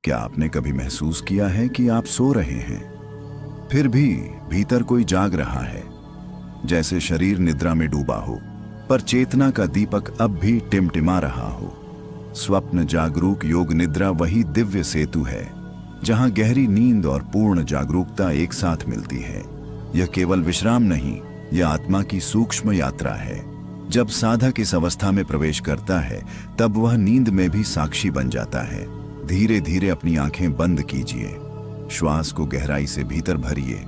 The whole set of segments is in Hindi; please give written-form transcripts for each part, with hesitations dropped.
क्या आपने कभी महसूस किया है कि आप सो रहे हैं, फिर भी भीतर कोई जाग रहा है? जैसे शरीर निद्रा में डूबा हो, पर चेतना का दीपक अब भी टिमटिमा रहा हो। स्वप्न जागरूक योग निद्रा वही दिव्य सेतु है जहां गहरी नींद और पूर्ण जागरूकता एक साथ मिलती है। यह केवल विश्राम नहीं, यह आत्मा की सूक्ष्म यात्रा है। जब साधक इस अवस्था में प्रवेश करता है, तब वह नींद में भी साक्षी बन जाता है। धीरे धीरे अपनी आंखें बंद कीजिए, श्वास को गहराई से भीतर भरिए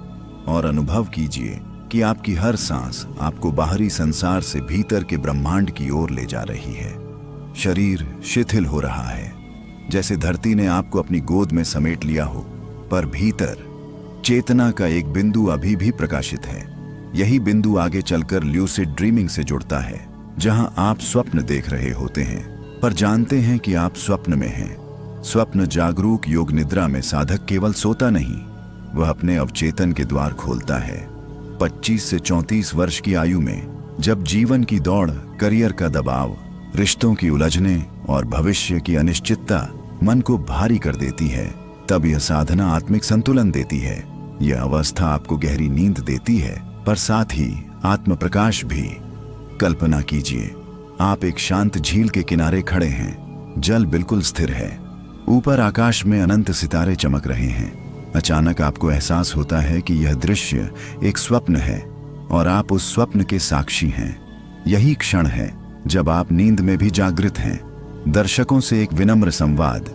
और अनुभव कीजिए कि आपकी हर सांस आपको बाहरी संसार से भीतर के ब्रह्मांड की ओर ले जा रही है। शरीर शिथिल हो रहा है, जैसे धरती ने आपको अपनी गोद में समेट लिया हो, पर भीतर चेतना का एक बिंदु अभी भी प्रकाशित है। यही बिंदु आगे चलकर ल्यूसिड ड्रीमिंग से जुड़ता है, जहां आप स्वप्न देख रहे होते हैं पर जानते हैं कि आप स्वप्न में हैं। स्वप्न जागरूक योग निद्रा में साधक केवल सोता नहीं, वह अपने अवचेतन के द्वार खोलता है। 25 से 34 वर्ष की आयु में जब जीवन की दौड़, करियर का दबाव, रिश्तों की उलझने और भविष्य की अनिश्चितता मन को भारी कर देती है, तब यह साधना आत्मिक संतुलन देती है। यह अवस्था आपको गहरी नींद देती है, पर साथ ही आत्म प्रकाश भी। कल्पना कीजिए, आप एक शांत झील के किनारे खड़े हैं। जल बिल्कुल स्थिर है, ऊपर आकाश में अनंत सितारे चमक रहे हैं। अचानक आपको एहसास होता है कि यह दृश्य एक स्वप्न है और आप उस स्वप्न के साक्षी हैं। यही क्षण है जब आप नींद में भी जागृत हैं। दर्शकों से एक विनम्र संवाद।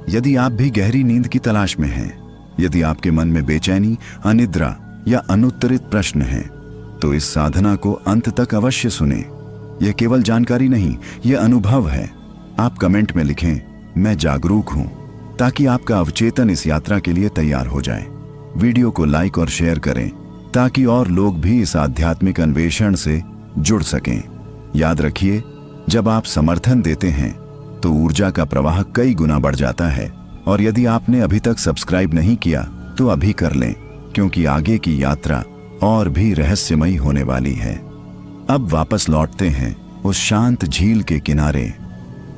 यदि आप भी गहरी नींद की तलाश में हैं, यदि आपके मन में बेचैनी, अनिद्रा या अनुत्तरित प्रश्न हैं, तो इस साधना को अंत तक अवश्य सुने। यह केवल जानकारी नहीं, यह अनुभव है। आप कमेंट में लिखें, मैं जागरूक हूं, ताकि आपका अवचेतन इस यात्रा के लिए तैयार हो जाए। वीडियो को लाइक और शेयर करें ताकि और लोग भी इस आध्यात्मिक अन्वेषण से जुड़ सकें। याद रखिए, जब आप समर्थन देते हैं तो ऊर्जा का प्रवाह कई गुना बढ़ जाता है। और यदि आपने अभी तक सब्सक्राइब नहीं किया तो अभी कर लें, क्योंकि आगे की यात्रा और भी रहस्यमयी होने वाली है। अब वापस लौटते हैं उस शांत झील के किनारे।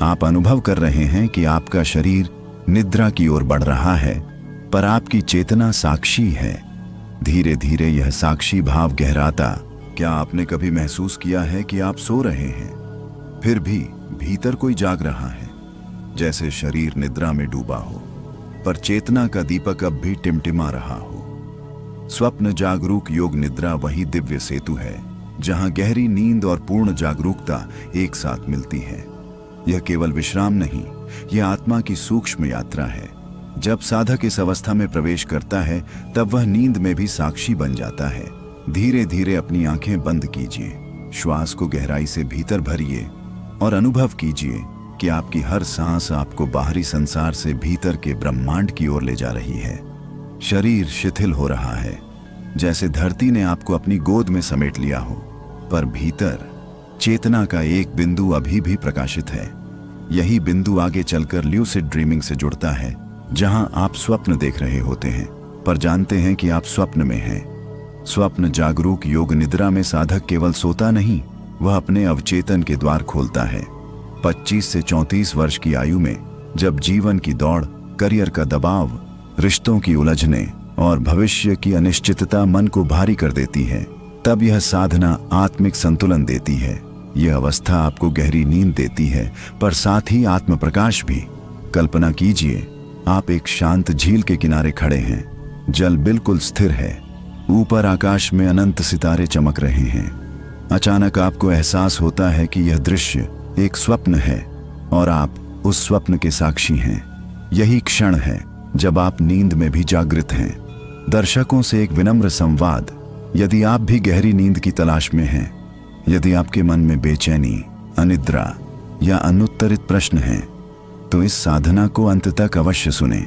आप अनुभव कर रहे हैं कि आपका शरीर निद्रा की ओर बढ़ रहा है, पर आपकी चेतना साक्षी है। धीरे धीरे यह साक्षी भाव गहराता। क्या आपने कभी महसूस किया है कि आप सो रहे हैं, फिर भी भीतर कोई जाग रहा है? जैसे शरीर निद्रा में डूबा हो, पर चेतना का दीपक अब भी टिमटिमा रहा हो। स्वप्न जागरूक योग निद्रा वही दिव्य सेतु है जहां गहरी नींद और पूर्ण जागरूकता एक साथ मिलती है। यह केवल विश्राम नहीं, यह आत्मा की सूक्ष्म यात्रा है। जब साधक इस अवस्था में प्रवेश करता है, तब वह नींद में भी साक्षी बन जाता है। धीरे धीरे अपनी आंखें बंद कीजिए, श्वास को गहराई से भीतर भरिए और अनुभव कीजिए कि आपकी हर सांस आपको बाहरी संसार से भीतर के ब्रह्मांड की ओर ले जा रही है। शरीर शिथिल हो रहा है, जैसे धरती ने आपको अपनी गोद में समेट लिया हो, पर भीतर चेतना का एक बिंदु अभी भी प्रकाशित है। यही बिंदु आगे चलकर ल्यूसिड ड्रीमिंग से जुड़ता है, जहां आप स्वप्न देख रहे होते हैं पर जानते हैं कि आप स्वप्न में हैं। स्वप्न जागरूक योग निद्रा में साधक केवल सोता नहीं, वह अपने अवचेतन के द्वार खोलता है। 25 से 34 वर्ष की आयु में जब जीवन की दौड़, करियर का दबाव, रिश्तों की उलझने और भविष्य की अनिश्चितता मन को भारी कर देती है, तब यह साधना आत्मिक संतुलन देती है। यह अवस्था आपको गहरी नींद देती है, पर साथ ही आत्म प्रकाश भी। कल्पना कीजिए, आप एक शांत झील के किनारे खड़े हैं। जल बिल्कुल स्थिर है, ऊपर आकाश में अनंत सितारे चमक रहे हैं। अचानक आपको एहसास होता है कि यह दृश्य एक स्वप्न है और आप उस स्वप्न के साक्षी हैं। यही क्षण है जब आप नींद में भी जागृत हैं। दर्शकों से एक विनम्र संवाद। यदि आप भी गहरी नींद की तलाश में हैं, यदि आपके मन में बेचैनी, अनिद्रा या अनुत्तरित प्रश्न हैं, तो इस साधना को अंत तक अवश्य सुने।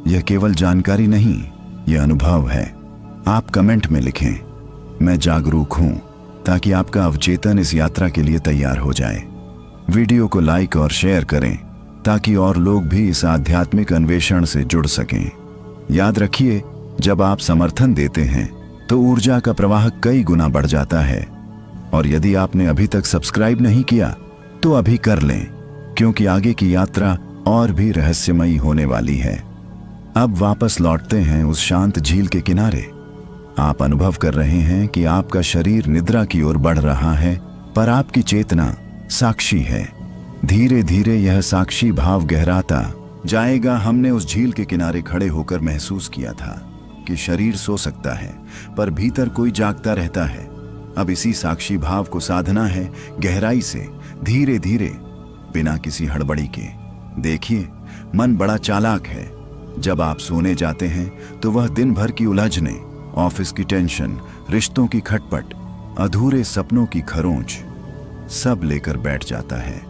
यह केवल जानकारी नहीं, यह अनुभव है। आप कमेंट में लिखें, मैं जागरूक हूं, ताकि आपका अवचेतन इस यात्रा के लिए तैयार हो जाए। वीडियो को लाइक और शेयर करें ताकि और लोग भी इस आध्यात्मिक अन्वेषण से जुड़ सकें। याद रखिए, जब आप समर्थन देते हैं तो ऊर्जा का प्रवाह कई गुना बढ़ जाता है। और यदि आपने अभी तक सब्सक्राइब नहीं किया तो अभी कर लें, क्योंकि आगे की यात्रा और भी रहस्यमयी होने वाली है। अब वापस लौटते हैं उस शांत झील के किनारे। आप अनुभव कर रहे हैं कि आपका शरीर निद्रा की ओर बढ़ रहा है, पर आपकी चेतना साक्षी है। धीरे धीरे यह साक्षी भाव गहराता जाएगा। हमने उस झील के किनारे खड़े होकर महसूस किया था कि शरीर सो सकता है, पर भीतर कोई जागता रहता है। अब इसी साक्षी भाव को साधना है, गहराई से, धीरे धीरे, बिना किसी हड़बड़ी के। देखिए, मन बड़ा चालाक है। जब आप सोने जाते हैं तो वह दिन भर की उलझने, ऑफिस की टेंशन, रिश्तों की खटपट, अधूरे सपनों की खरोंच सब लेकर बैठ जाता है।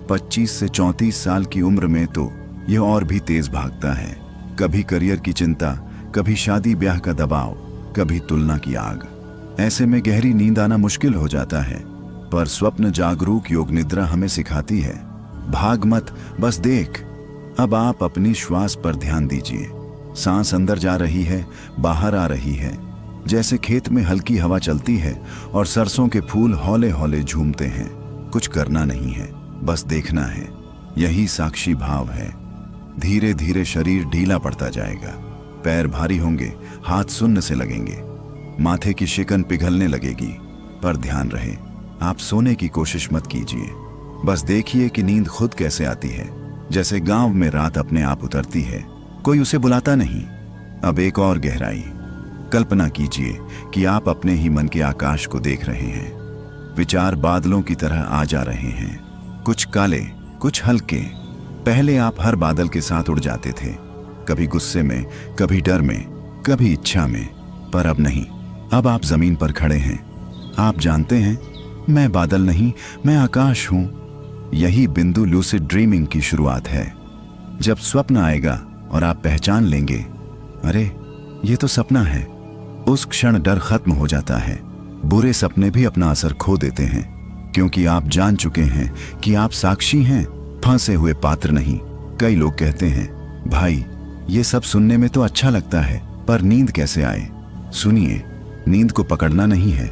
25 से 34 साल की उम्र में तो यह और भी तेज भागता है। कभी करियर की चिंता, कभी शादी ब्याह का दबाव, कभी तुलना की आग। ऐसे में गहरी नींद आना मुश्किल हो जाता है। पर स्वप्न जागरूक योग निद्रा हमें सिखाती है, भाग मत, बस देख। अब आप अपनी श्वास पर ध्यान दीजिए। सांस अंदर जा रही है, बाहर आ रही है, जैसे खेत में हल्की हवा चलती है और सरसों के फूल हौले हौले झूमते हैं। कुछ करना नहीं है, बस देखना है। यही साक्षी भाव है। धीरे धीरे शरीर ढीला पड़ता जाएगा। पैर भारी होंगे, हाथ सुन्न से लगेंगे, माथे की शिकन पिघलने लगेगी। पर ध्यान रहे, आप सोने की कोशिश मत कीजिए। बस देखिए कि नींद खुद कैसे आती है, जैसे गांव में रात अपने आप उतरती है, कोई उसे बुलाता नहीं। अब एक और गहराई। कल्पना कीजिए कि आप अपने ही मन के आकाश को देख रहे हैं। विचार बादलों की तरह आ जा रहे हैं, कुछ काले, कुछ हल्के। पहले आप हर बादल के साथ उड़ जाते थे, कभी गुस्से में, कभी डर में, कभी इच्छा में। पर अब नहीं, अब आप जमीन पर खड़े हैं। आप जानते हैं, मैं बादल नहीं, मैं आकाश हूं। यही बिंदु लूसिड ड्रीमिंग की शुरुआत है। जब स्वप्न आएगा और आप पहचान लेंगे, अरे ये तो सपना है, उस क्षण डर खत्म हो जाता है। बुरे सपने भी अपना असर खो देते हैं, क्योंकि आप जान चुके हैं कि आप साक्षी हैं, फंसे हुए पात्र नहीं। कई लोग कहते हैं, भाई ये सब सुनने में तो अच्छा लगता है, पर नींद कैसे आए? सुनिए, नींद को पकड़ना नहीं है,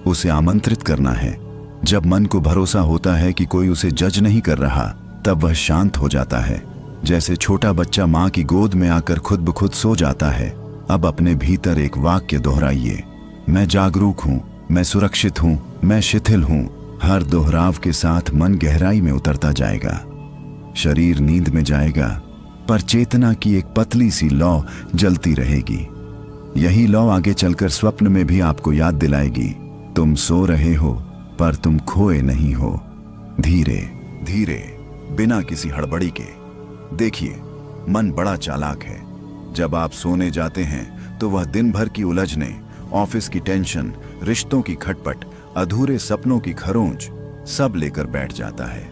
उसे आमंत्रित करना है। जब मन को भरोसा होता है कि कोई उसे जज नहीं कर रहा, तब वह शांत हो जाता है। जैसे छोटा बच्चा माँ की गोद में आकर खुद ब खुद सो जाता है। अब अपने भीतर एक वाक्य दोहराइए, मैं जागरूक हूँ, मैं सुरक्षित हूँ, मैं शिथिल हूँ। हर दोहराव के साथ मन गहराई में उतरता जाएगा, शरीर नींद में जाएगा, पर चेतना की एक पतली सी लौ जलती रहेगी। यही लौ आगे चलकर स्वप्न में भी आपको याद दिलाएगी, तुम सो रहे हो पर तुम खोए नहीं हो। धीरे धीरे, बिना किसी हड़बड़ी के। देखिए, मन बड़ा चालाक है। जब आप सोने जाते हैं तो वह दिन भर की उलझने, ऑफिस की टेंशन, रिश्तों की खटपट, अधूरे सपनों की खरोंच सब लेकर बैठ जाता है।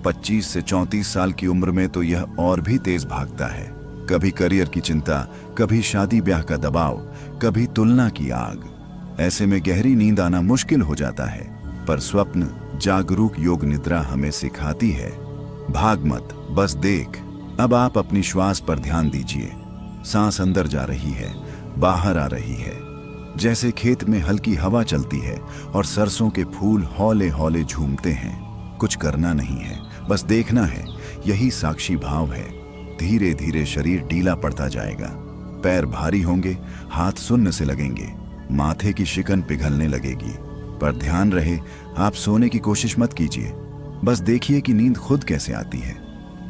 25 से 34 साल की उम्र में तो यह और भी तेज भागता है। कभी करियर की चिंता, कभी शादी ब्याह का दबाव, कभी तुलना की आग। ऐसे में गहरी नींद आना मुश्किल हो जाता है। पर स्वप्न जागरूक योग निद्रा हमें सिखाती है, भाग मत, बस देख। अब आप अपनी श्वास पर ध्यान दीजिए। सांस अंदर जा रही है, बाहर आ रही है, जैसे खेत में हल्की हवा चलती है और सरसों के फूल हौले हौले झूमते हैं। कुछ करना नहीं है, बस देखना है। यही साक्षी भाव है। धीरे धीरे शरीर ढीला पड़ता जाएगा। पैर भारी होंगे, हाथ सुन्न से लगेंगे, माथे की शिकन पिघलने लगेगी। पर ध्यान रहे, आप सोने की कोशिश मत कीजिए। बस देखिए कि नींद खुद कैसे आती है,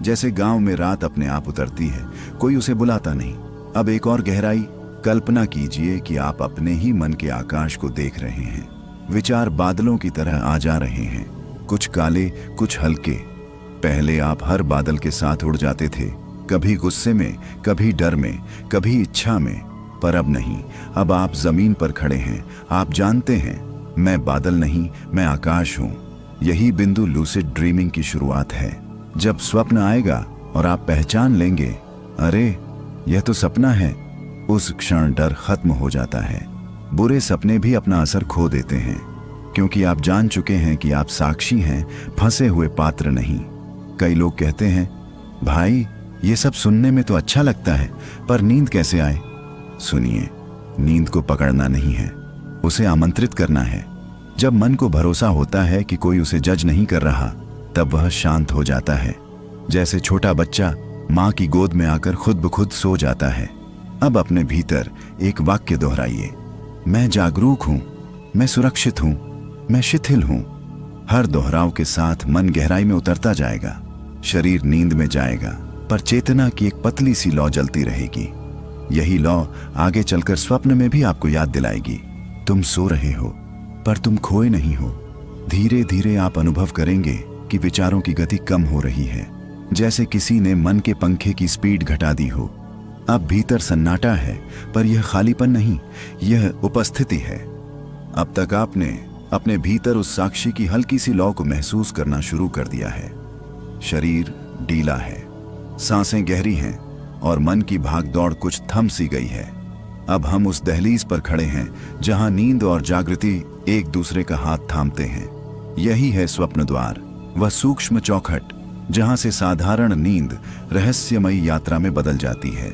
जैसे गांव में रात अपने आप उतरती है, कोई उसे बुलाता नहीं। अब एक और गहराई। कल्पना कीजिए कि आप अपने ही मन के आकाश को देख रहे हैं। विचार बादलों की तरह आ जा रहे हैं, कुछ काले, कुछ हल्के। पहले आप हर बादल के साथ उड़ जाते थे, कभी गुस्से में, कभी डर में, कभी इच्छा में। पर अब नहीं, अब आप जमीन पर खड़े हैं। आप जानते हैं, मैं बादल नहीं, मैं आकाश हूं। यही बिंदु लूसिड ड्रीमिंग की शुरुआत है। जब स्वप्न आएगा और आप पहचान लेंगे, अरे यह तो सपना है, उस क्षण डर खत्म हो जाता है। बुरे सपने भी अपना असर खो देते हैं, क्योंकि आप जान चुके हैं कि आप साक्षी हैं, फंसे हुए पात्र नहीं। कई लोग कहते हैं, भाई ये सब सुनने में तो अच्छा लगता है, पर नींद कैसे आए? सुनिए, नींद को पकड़ना नहीं है, उसे आमंत्रित करना है। जब मन को भरोसा होता है कि कोई उसे जज नहीं कर रहा, तब वह शांत हो जाता है। जैसे छोटा बच्चा माँ की गोद में आकर खुद ब खुद सो जाता है। अब अपने भीतर एक वाक्य दोहराइए, मैं जागरूक हूं, मैं सुरक्षित हूं, मैं शिथिल हूं। हर दोहराव के साथ मन गहराई में उतरता जाएगा, शरीर नींद में जाएगा, पर चेतना की एक पतली सी लौ जलती रहेगी। यही लौ आगे चलकर स्वप्न में भी आपको याद दिलाएगी, तुम सो रहे हो पर तुम खोए नहीं हो। धीरे धीरे आप अनुभव करेंगे कि विचारों की गति कम हो रही है, जैसे किसी ने मन के पंखे की स्पीड घटा दी हो। अब भीतर सन्नाटा है, पर यह खालीपन नहीं, यह उपस्थिति है। अब तक आपने अपने भीतर उस साक्षी की हल्की सी लौ को महसूस करना शुरू कर दिया है। शरीर ढीला है, सांसें गहरी हैं और मन की भागदौड़ कुछ थम सी गई है। अब हम उस दहलीज पर खड़े हैं जहां नींद और जागृति एक दूसरे का हाथ थामते हैं। यही है स्वप्न द्वार, वह सूक्ष्म चौखट जहां से साधारण नींद रहस्यमयी यात्रा में बदल जाती है।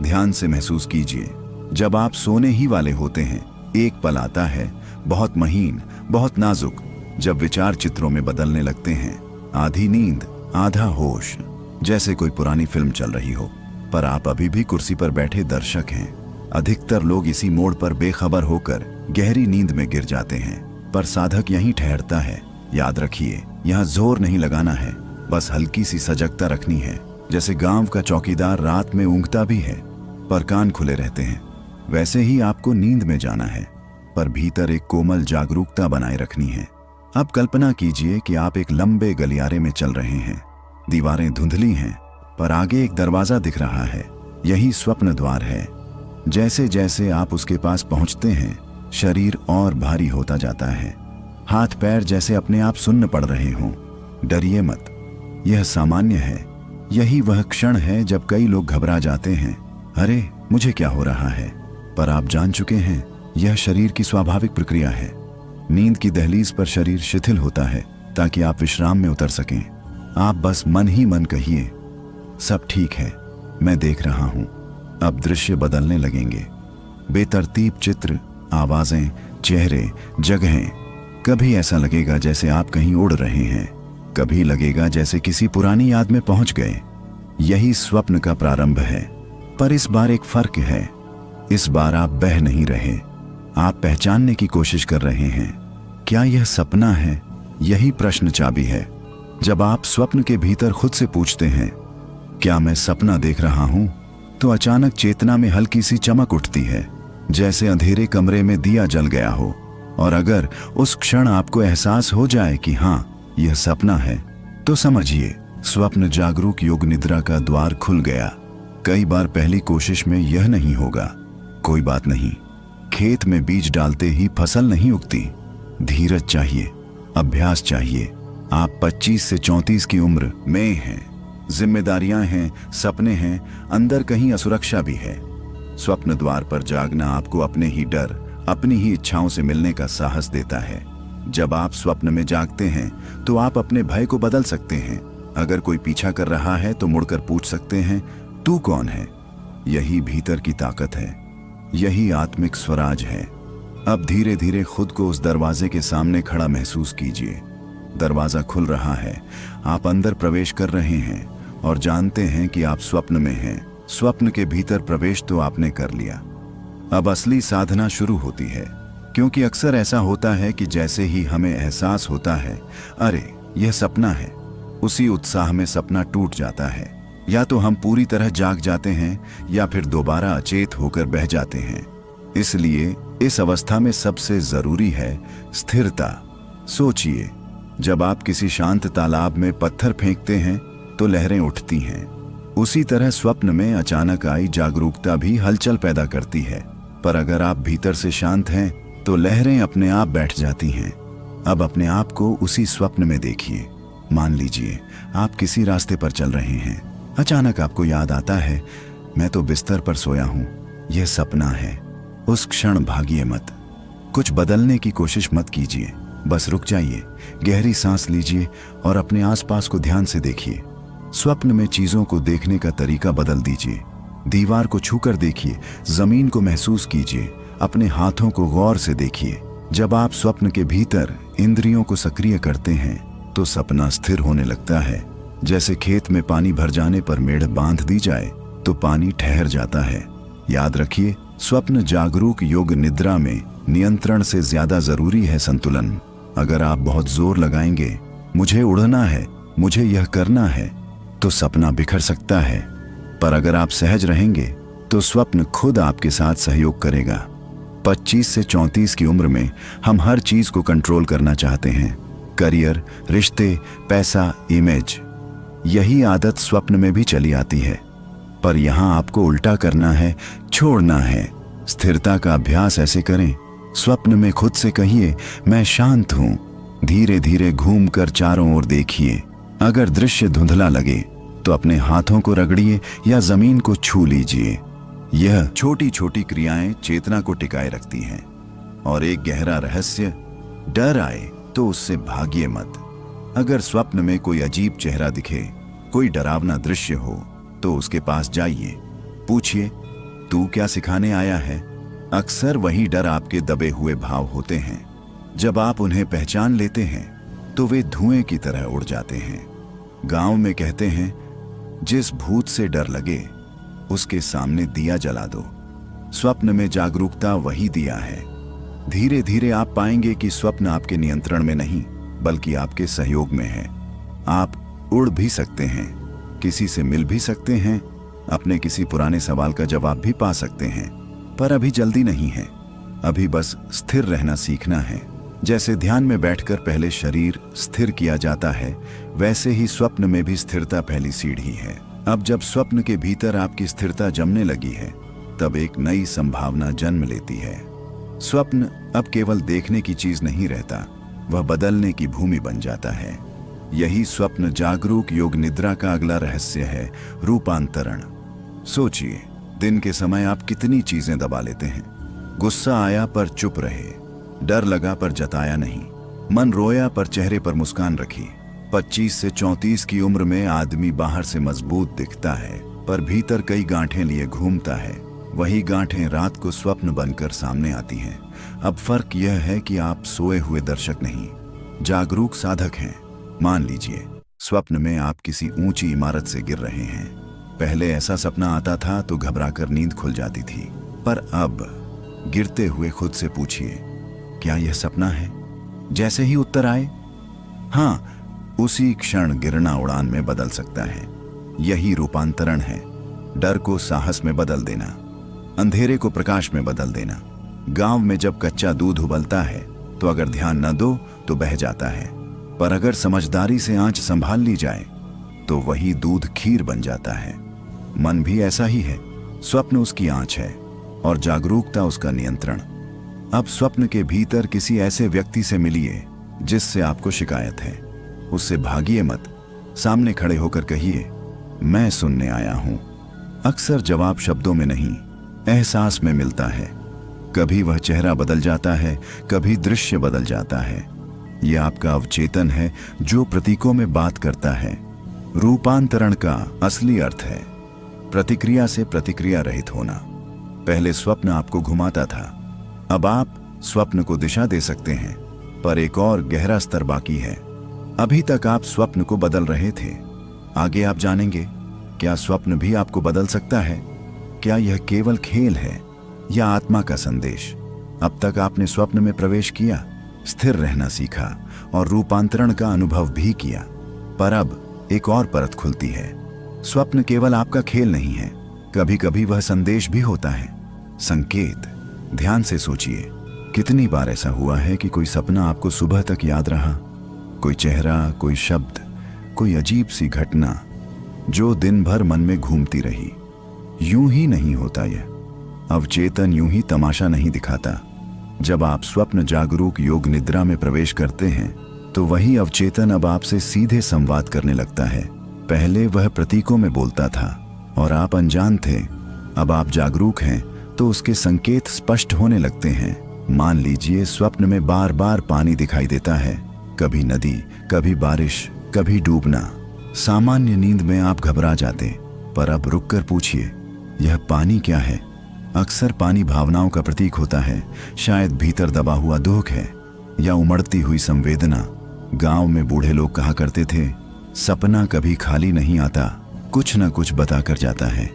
ध्यान से महसूस कीजिए, जब आप सोने ही वाले होते हैं, एक पल आता है, बहुत महीन, बहुत नाजुक, जब विचार चित्रों में बदलने लगते हैं। आधी नींद आधा होश, जैसे कोई पुरानी फिल्म चल रही हो, पर आप अभी भी कुर्सी पर बैठे दर्शक हैं। अधिकतर लोग इसी मोड़ पर बेखबर होकर गहरी नींद में गिर जाते हैं, पर साधक यहीं ठहरता है। याद रखिए, यहाँ जोर नहीं लगाना है, बस हल्की सी सजगता रखनी है। जैसे गांव का चौकीदार रात में ऊँघता भी है पर कान खुले रहते हैं, वैसे ही आपको नींद में जाना है, पर भीतर एक कोमल जागरूकता बनाए रखनी है। अब कल्पना कीजिए कि आप एक लंबे गलियारे में चल रहे हैं। दीवारें धुंधली हैं, पर आगे एक दरवाजा दिख रहा है। यही स्वप्न द्वार है। जैसे जैसे आप उसके पास पहुंचते हैं, शरीर और भारी होता जाता है। हाथ पैर जैसे अपने आप सुन्न पड़ रहे हों। डरिए मत, यह सामान्य है। यही वह क्षण है जब कई लोग घबरा जाते हैं, अरे मुझे क्या हो रहा है, पर आप जान चुके हैं यह शरीर की स्वाभाविक प्रक्रिया है। नींद की दहलीज पर शरीर शिथिल होता है ताकि आप विश्राम में उतर सकें। आप बस मन ही मन कहिए, सब ठीक है, मैं देख रहा हूं। अब दृश्य बदलने लगेंगे। बेतरतीब चित्र, आवाजें, चेहरे, जगहें। कभी ऐसा लगेगा जैसे आप कहीं उड़ रहे हैं, कभी लगेगा जैसे किसी पुरानी याद में पहुंच गए। यही स्वप्न का प्रारंभ है, पर इस बार एक फर्क है। इस बार आप बह नहीं रहे, आप पहचानने की कोशिश कर रहे हैं। क्या यह सपना है? यही प्रश्न चाबी है। जब आप स्वप्न के भीतर खुद से पूछते हैं, क्या मैं सपना देख रहा हूं, तो अचानक चेतना में हल्की सी चमक उठती है, जैसे अंधेरे कमरे में दिया जल गया हो। और अगर उस क्षण आपको एहसास हो जाए कि हाँ यह सपना है, तो समझिए स्वप्न जागरूक योग निद्रा का द्वार खुल गया। कई बार पहली कोशिश में यह नहीं होगा, कोई बात नहीं। खेत में बीज डालते ही फसल नहीं उगती। धीरज चाहिए, अभ्यास चाहिए। आप 25 से 34 की उम्र में हैं, जिम्मेदारियां हैं, सपने हैं, अंदर कहीं असुरक्षा भी है। स्वप्न द्वार पर जागना आपको अपने ही डर, अपनी ही इच्छाओं से मिलने का साहस देता है। जब आप स्वप्न में जागते हैं तो आप अपने भय को बदल सकते हैं। अगर कोई पीछा कर रहा है तो मुड़कर पूछ सकते हैं, तू कौन है? यही भीतर की ताकत है, यही आत्मिक स्वराज है। अब धीरे धीरे खुद को उस दरवाजे के सामने खड़ा महसूस कीजिए। दरवाजा खुल रहा है, आप अंदर प्रवेश कर रहे हैं और जानते हैं कि आप स्वप्न में हैं। स्वप्न के भीतर प्रवेश तो आपने कर लिया। अब असली साधना शुरू होती है, क्योंकि अक्सर ऐसा होता है कि जैसे ही हमें एहसास होता है अरे यह सपना है, उसी उत्साह में सपना टूट जाता है। या तो हम पूरी तरह जाग जाते हैं या फिर दोबारा अचेत होकर बह जाते हैं। इसलिए इस अवस्था में सबसे जरूरी है स्थिरता। सोचिए, जब आप किसी शांत तालाब में पत्थर फेंकते हैं तो लहरें उठती हैं। उसी तरह स्वप्न में अचानक आई जागरूकता भी हलचल पैदा करती है, पर अगर आप भीतर से शांत हैं तो लहरें अपने आप बैठ जाती हैं। अब अपने आप को उसी स्वप्न में देखिए। मान लीजिए आप किसी रास्ते पर चल रहे हैं, अचानक आपको याद आता है, मैं तो बिस्तर पर सोया हूं, यह सपना है। उस क्षण भागिए मत, कुछ बदलने की कोशिश मत कीजिए, बस रुक जाइए, गहरी सांस लीजिए और अपने आसपास को ध्यान से देखिए। स्वप्न में चीजों को देखने का तरीका बदल दीजिए। दीवार को छूकर देखिए, जमीन को महसूस कीजिए, अपने हाथों को गौर से देखिए। जब आप स्वप्न के भीतर इंद्रियों को सक्रिय करते हैं तो सपना स्थिर होने लगता है। जैसे खेत में पानी भर जाने पर मेड़ बांध दी जाए तो पानी ठहर जाता है। याद रखिए, स्वप्न जागरूक योग निद्रा में नियंत्रण से ज्यादा जरूरी है संतुलन। अगर आप बहुत जोर लगाएंगे, मुझे उड़ना है, मुझे यह करना है, तो सपना बिखर सकता है। पर अगर आप सहज रहेंगे तो स्वप्न खुद आपके साथ सहयोग करेगा। 25 से 34 की उम्र में हम हर चीज को कंट्रोल करना चाहते हैं, करियर, रिश्ते, पैसा, इमेज। यही आदत स्वप्न में भी चली आती है। पर यहां आपको उल्टा करना है, छोड़ना है। स्थिरता का अभ्यास ऐसे करें। स्वप्न में खुद से कहिए, मैं शांत हूं। धीरे धीरे घूमकर चारों ओर देखिए। अगर दृश्य धुंधला लगे तो अपने हाथों को रगड़िए या जमीन को छू लीजिए। यह छोटी छोटी क्रियाएं चेतना को टिकाए रखती हैं। और एक गहरा रहस्य, डर आए तो उससे भागिए मत। अगर स्वप्न में कोई अजीब चेहरा दिखे, कोई डरावना दृश्य हो, तो उसके पास जाइए, पूछिए, तू क्या सिखाने आया है? अक्सर वही डर आपके दबे हुए भाव होते हैं। जब आप उन्हें पहचान लेते हैं तो वे धुएं की तरह उड़ जाते हैं। गांव में कहते हैं, जिस भूत से डर लगे उसके सामने दिया जला दो। स्वप्न में जागरूकता वही दिया है। धीरे धीरे आप पाएंगे कि स्वप्न आपके नियंत्रण में नहीं, बल्कि आपके सहयोग में है। आप उड़ भी सकते हैं, किसी से मिल भी सकते हैं, अपने किसी पुराने सवाल का जवाब भी पा सकते हैं। पर अभी जल्दी नहीं है, अभी बस स्थिर रहना सीखना है। जैसे ध्यान में बैठकर पहले शरीर स्थिर किया जाता है, वैसे ही स्वप्न में भी स्थिरता पहली सीढ़ी है। अब जब स्वप्न के भीतर आपकी स्थिरता जमने लगी है, तब एक नई संभावना जन्म लेती है। स्वप्न अब केवल देखने की चीज नहीं रहता, वह बदलने की भूमि बन जाता है। यही स्वप्न जागरूक योग निद्रा का अगला रहस्य है, रूपांतरण। सोचिए, दिन के समय आप कितनी चीजें दबा लेते हैं। गुस्सा आया पर चुप रहे, डर लगा पर जताया नहीं, मन रोया पर चेहरे पर मुस्कान रखी। 25 से 34 की उम्र में आदमी बाहर से मजबूत दिखता है, पर भीतर कई गांठें लिए घूमता है। वही गांठें रात को स्वप्न बनकर सामने आती हैं। अब फर्क यह है कि आप सोए हुए दर्शक नहीं, जागरूक साधक हैं। मान लीजिए, स्वप्न में आप किसी ऊंची इमारत से गिर रहे हैं। पहले ऐसा सपना आता था तो घबराकर नींद खुल जाती थी, पर अब गिरते हुए खुद से पूछिए, क्या यह सपना है? जैसे ही उत्तर आए हाँ, उसी क्षण गिरना उड़ान में बदल सकता है। यही रूपांतरण है। डर को साहस में बदल देना, अंधेरे को प्रकाश में बदल देना। गांव में जब कच्चा दूध उबलता है तो अगर ध्यान न दो तो बह जाता है, पर अगर समझदारी से आंच संभाल ली जाए तो वही दूध खीर बन जाता है। मन भी ऐसा ही है। स्वप्न उसकी आंच है और जागरूकता उसका नियंत्रण। अब स्वप्न के भीतर किसी ऐसे व्यक्ति से मिलिए जिससे आपको शिकायत है। उससे भागिए मत, सामने खड़े होकर कहिए, मैं सुनने आया हूं। अक्सर जवाब शब्दों में नहीं, एहसास में मिलता है। कभी वह चेहरा बदल जाता है, कभी दृश्य बदल जाता है। यह आपका अवचेतन है जो प्रतीकों में बात करता है। रूपांतरण का असली अर्थ है प्रतिक्रिया से प्रतिक्रिया रहित होना। पहले स्वप्न आपको घुमाता था, अब आप स्वप्न को दिशा दे सकते हैं। पर एक और गहरा स्तर बाकी है। अभी तक आप स्वप्न को बदल रहे थे, आगे आप जानेंगे क्या स्वप्न भी आपको बदल सकता है। क्या यह केवल खेल है या आत्मा का संदेश? अब तक आपने स्वप्न में प्रवेश किया, स्थिर रहना सीखा और रूपांतरण का अनुभव भी किया। पर अब एक और परत खुलती है। स्वप्न केवल आपका खेल नहीं है, कभी कभी वह संदेश भी होता है, संकेत। ध्यान से सोचिए, कितनी बार ऐसा हुआ है कि कोई सपना आपको सुबह तक याद रहा? कोई चेहरा, कोई शब्द, कोई अजीब सी घटना जो दिन भर मन में घूमती रही। यूं ही नहीं होता यह। अवचेतन यूं ही तमाशा नहीं दिखाता। जब आप स्वप्न जागरूक योग निद्रा में प्रवेश करते हैं तो वही अवचेतन अब आपसे सीधे संवाद करने लगता है। पहले वह प्रतीकों में बोलता था और आप अनजान थे। अब आप जागरूक हैं तो उसके संकेत स्पष्ट होने लगते हैं। मान लीजिए स्वप्न में बार बार पानी दिखाई देता है, कभी नदी, कभी बारिश, कभी डूबना। सामान्य नींद में आप घबरा जाते, पर अब रुककर पूछिए, यह पानी क्या है? अक्सर पानी भावनाओं का प्रतीक होता है, शायद भीतर दबा हुआ दुख है या उमड़ती हुई संवेदना। गांव में बूढ़े लोग कहा करते थे, सपना कभी खाली नहीं आता, कुछ ना कुछ बताकर जाता है।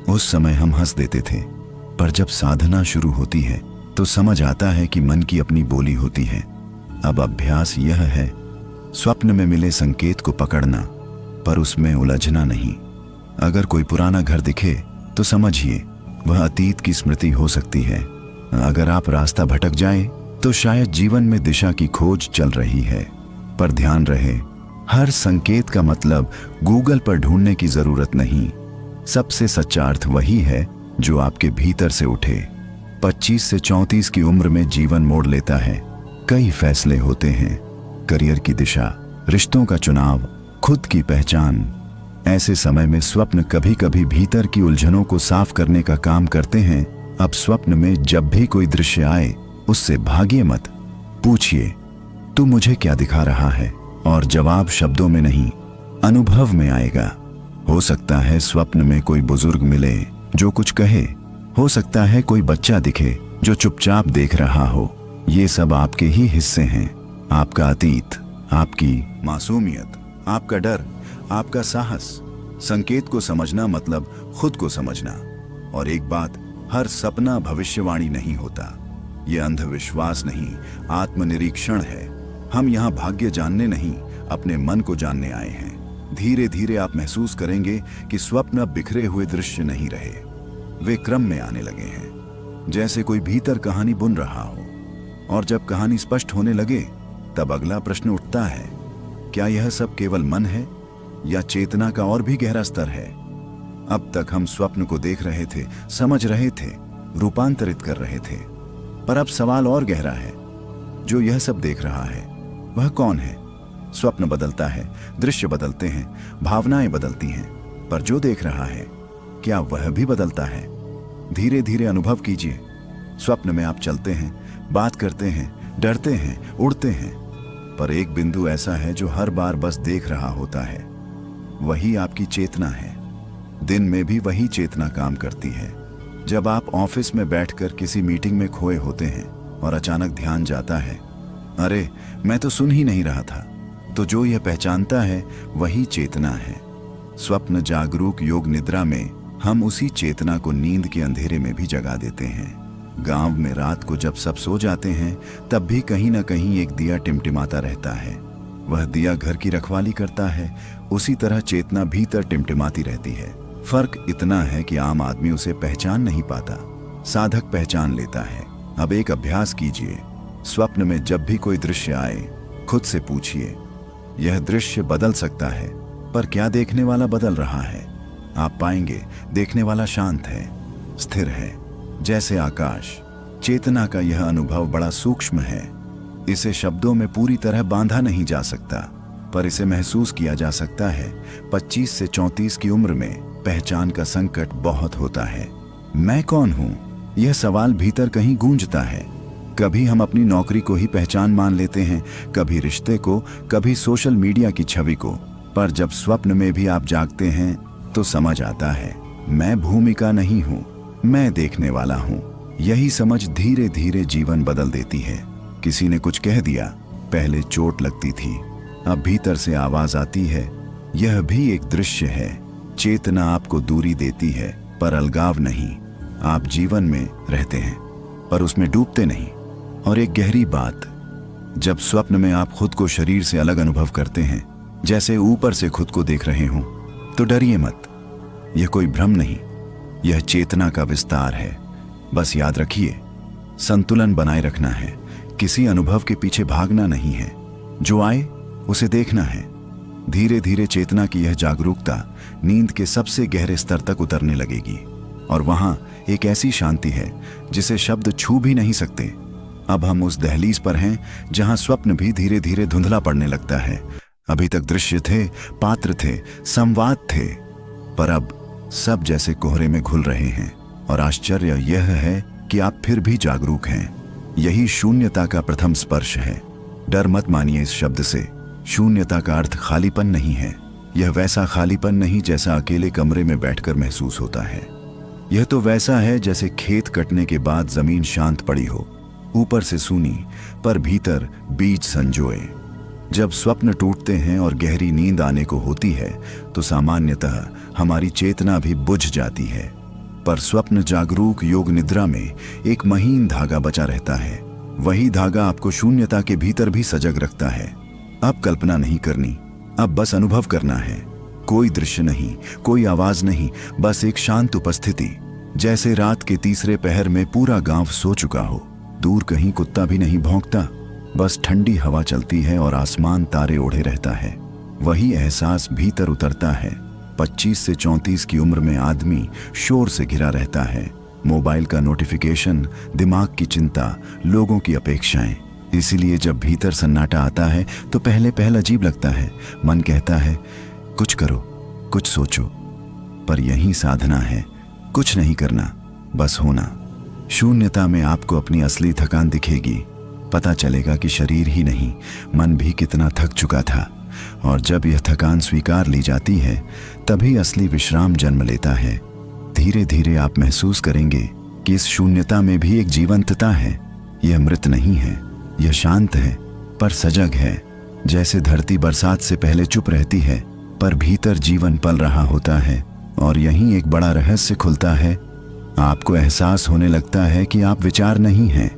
उस समय हम हंस देते थे, पर जब साधना शुरू होती है तो समझ आता है कि मन की अपनी बोली होती है। अब अभ्यास यह है, स्वप्न में मिले संकेत को पकड़ना, पर उसमें उलझना नहीं। अगर कोई पुराना घर दिखे तो समझिए वह अतीत की स्मृति हो सकती है। अगर आप रास्ता भटक जाएं तो शायद जीवन में दिशा की खोज चल रही है। पर ध्यान रहे, हर संकेत का मतलब गूगल पर ढूंढने की जरूरत नहीं। सबसे सच्चा अर्थ वही है जो आपके भीतर से उठे। 25 से 34 की उम्र में जीवन मोड़ लेता है। कई फैसले होते हैं, करियर की दिशा, रिश्तों का चुनाव, खुद की पहचान। ऐसे समय में स्वप्न कभी कभी भीतर की उलझनों को साफ करने का काम करते हैं। अब स्वप्न में जब भी कोई दृश्य आए उससे भागिए मत। पूछिए, तू मुझे क्या दिखा रहा है? और जवाब शब्दों में नहीं, अनुभव में आएगा। हो सकता है स्वप्न में कोई बुजुर्ग मिले जो कुछ कहे, हो सकता है कोई बच्चा दिखे जो चुपचाप देख रहा हो। ये सब आपके ही हिस्से हैं। आपका अतीत, आपकी मासूमियत, आपका डर, आपका साहस। संकेत को समझना मतलब खुद को समझना। और एक बात, हर सपना भविष्यवाणी नहीं होता। यह अंधविश्वास नहीं, आत्मनिरीक्षण है। हम यहाँ भाग्य जानने नहीं, अपने मन को जानने आए हैं। धीरे धीरे आप महसूस करेंगे कि स्वप्न बिखरे हुए दृश्य नहीं रहे, वे क्रम में आने लगे हैं, जैसे कोई भीतर कहानी बुन रहा हो। और जब कहानी स्पष्ट होने लगे तब अगला प्रश्न उठता है, क्या यह सब केवल मन है या चेतना का और भी गहरा स्तर है? अब तक हम स्वप्न को देख रहे थे, समझ रहे थे, रूपांतरित कर रहे थे, पर अब सवाल और गहरा है। जो यह सब देख रहा है वह कौन है? स्वप्न बदलता है, दृश्य बदलते हैं, भावनाएं बदलती हैं, पर जो देख रहा है क्या वह भी बदलता है? धीरे धीरे अनुभव कीजिए। स्वप्न में आप चलते हैं, बात करते हैं, डरते हैं, उड़ते हैं, पर एक बिंदु ऐसा है जो हर बार बस देख रहा होता है। वही आपकी चेतना है। दिन में भी वही चेतना काम करती है। जब आप ऑफिस में बैठकर किसी मीटिंग में खोए होते हैं और अचानक ध्यान जाता है, अरे मैं तो सुन ही नहीं रहा था, तो जो यह पहचानता है वही चेतना है। स्वप्न जागरूक योग निद्रा में हम उसी चेतना को नींद के अंधेरे में भी जगा देते हैं। गांव में रात को जब सब सो जाते हैं तब भी कहीं ना कहीं एक दिया टिमटिमाता रहता है। वह दिया घर की रखवाली करता है, उसी तरह चेतना भीतर टिमटिमाती रहती है। फर्क इतना है कि आम आदमी उसे पहचान नहीं पाता, साधक पहचान लेता है। अब एक अभ्यास कीजिए। स्वप्न में जब भी कोई दृश्य आए, खुद से पूछिए, यह दृश्य बदल सकता है, पर क्या देखने वाला बदल रहा है? आप पाएंगे देखने वाला शांत है, स्थिर है, जैसे आकाश। चेतना का यह अनुभव बड़ा सूक्ष्म है। इसे शब्दों में पूरी तरह बांधा नहीं जा सकता, पर इसे महसूस किया जा सकता है। 25 से 34 की उम्र में पहचान का संकट बहुत होता है। मैं कौन हूं? यह सवाल भीतर कहीं गूंजता है। कभी हम अपनी नौकरी को ही पहचान मान लेते हैं, कभी रिश्ते को, कभी सोशल मीडिया की छवि को। पर जब स्वप्न में भी आप जागते हैं तो समझ आता है, मैं भूमिका नहीं हूं, मैं देखने वाला हूं। यही समझ धीरे धीरे जीवन बदल देती है। किसी ने कुछ कह दिया, पहले चोट लगती थी, अब भीतर से आवाज आती है, यह भी एक दृश्य है। चेतना आपको दूरी देती है, पर अलगाव नहीं। आप जीवन में रहते हैं, पर उसमें डूबते नहीं। और एक गहरी बात, जब स्वप्न में आप खुद को शरीर से अलग अनुभव करते हैं, जैसे ऊपर से खुद को देख रहे हों, तो डरिए मत। यह कोई भ्रम नहीं, यह चेतना का विस्तार है। बस याद रखिए, संतुलन बनाए रखना है, किसी अनुभव के पीछे भागना नहीं है। जो आए उसे देखना है। धीरे धीरे चेतना की यह जागरूकता नींद के सबसे गहरे स्तर तक उतरने लगेगी, और वहां एक ऐसी शांति है जिसे शब्द छू भी नहीं सकते। अब हम उस दहलीज पर हैं जहां स्वप्न भी धीरे धीरे धुंधला पड़ने लगता है। अभी तक दृश्य थे, पात्र थे, संवाद थे, पर अब सब जैसे कोहरे में घुल रहे हैं। और आश्चर्य यह है कि आप फिर भी जागरूक हैं। यही शून्यता का प्रथम स्पर्श है। डर मत मानिए इस शब्द से। शून्यता का अर्थ खालीपन नहीं है। यह वैसा खालीपन नहीं जैसा अकेले कमरे में बैठकर महसूस होता है। यह तो वैसा है जैसे खेत कटने के बाद जमीन शांत पड़ी हो, ऊपर से सूनी, पर भीतर बीज संजोए। जब स्वप्न टूटते हैं और गहरी नींद आने को होती है तो सामान्यतः हमारी चेतना भी बुझ जाती है, पर स्वप्न जागरूक योग निद्रा में एक महीन धागा बचा रहता है। वही धागा आपको शून्यता के भीतर भी सजग रखता है। अब कल्पना नहीं करनी, अब बस अनुभव करना है। कोई दृश्य नहीं, कोई आवाज नहीं, बस एक शांत उपस्थिति, जैसे रात के तीसरे पहर में पूरा गांव सो चुका हो। दूर कहीं कुत्ता भी नहीं भौंकता, बस ठंडी हवा चलती है और आसमान तारे ओढ़े रहता है। वही एहसास भीतर उतरता है। 25 से 34 की उम्र में आदमी शोर से घिरा रहता है। मोबाइल का नोटिफिकेशन, दिमाग की चिंता, लोगों की अपेक्षाएं। इसीलिए जब भीतर सन्नाटा आता है तो पहले अजीब लगता है। मन कहता है कुछ करो, कुछ सोचो, पर यही साधना है, कुछ नहीं करना, बस होना। शून्यता में आपको अपनी असली थकान दिखेगी। पता चलेगा कि शरीर ही नहीं, मन भी कितना थक चुका था। और जब यह थकान स्वीकार ली जाती है तभी असली विश्राम जन्म लेता है। धीरे धीरे आप महसूस करेंगे कि इस शून्यता में भी एक जीवंतता है। यह मृत नहीं है, यह शांत है पर सजग है। जैसे धरती बरसात से पहले चुप रहती है पर भीतर जीवन पल रहा होता है। और यहीं एक बड़ा रहस्य खुलता है। आपको एहसास होने लगता है कि आप विचार नहीं हैं,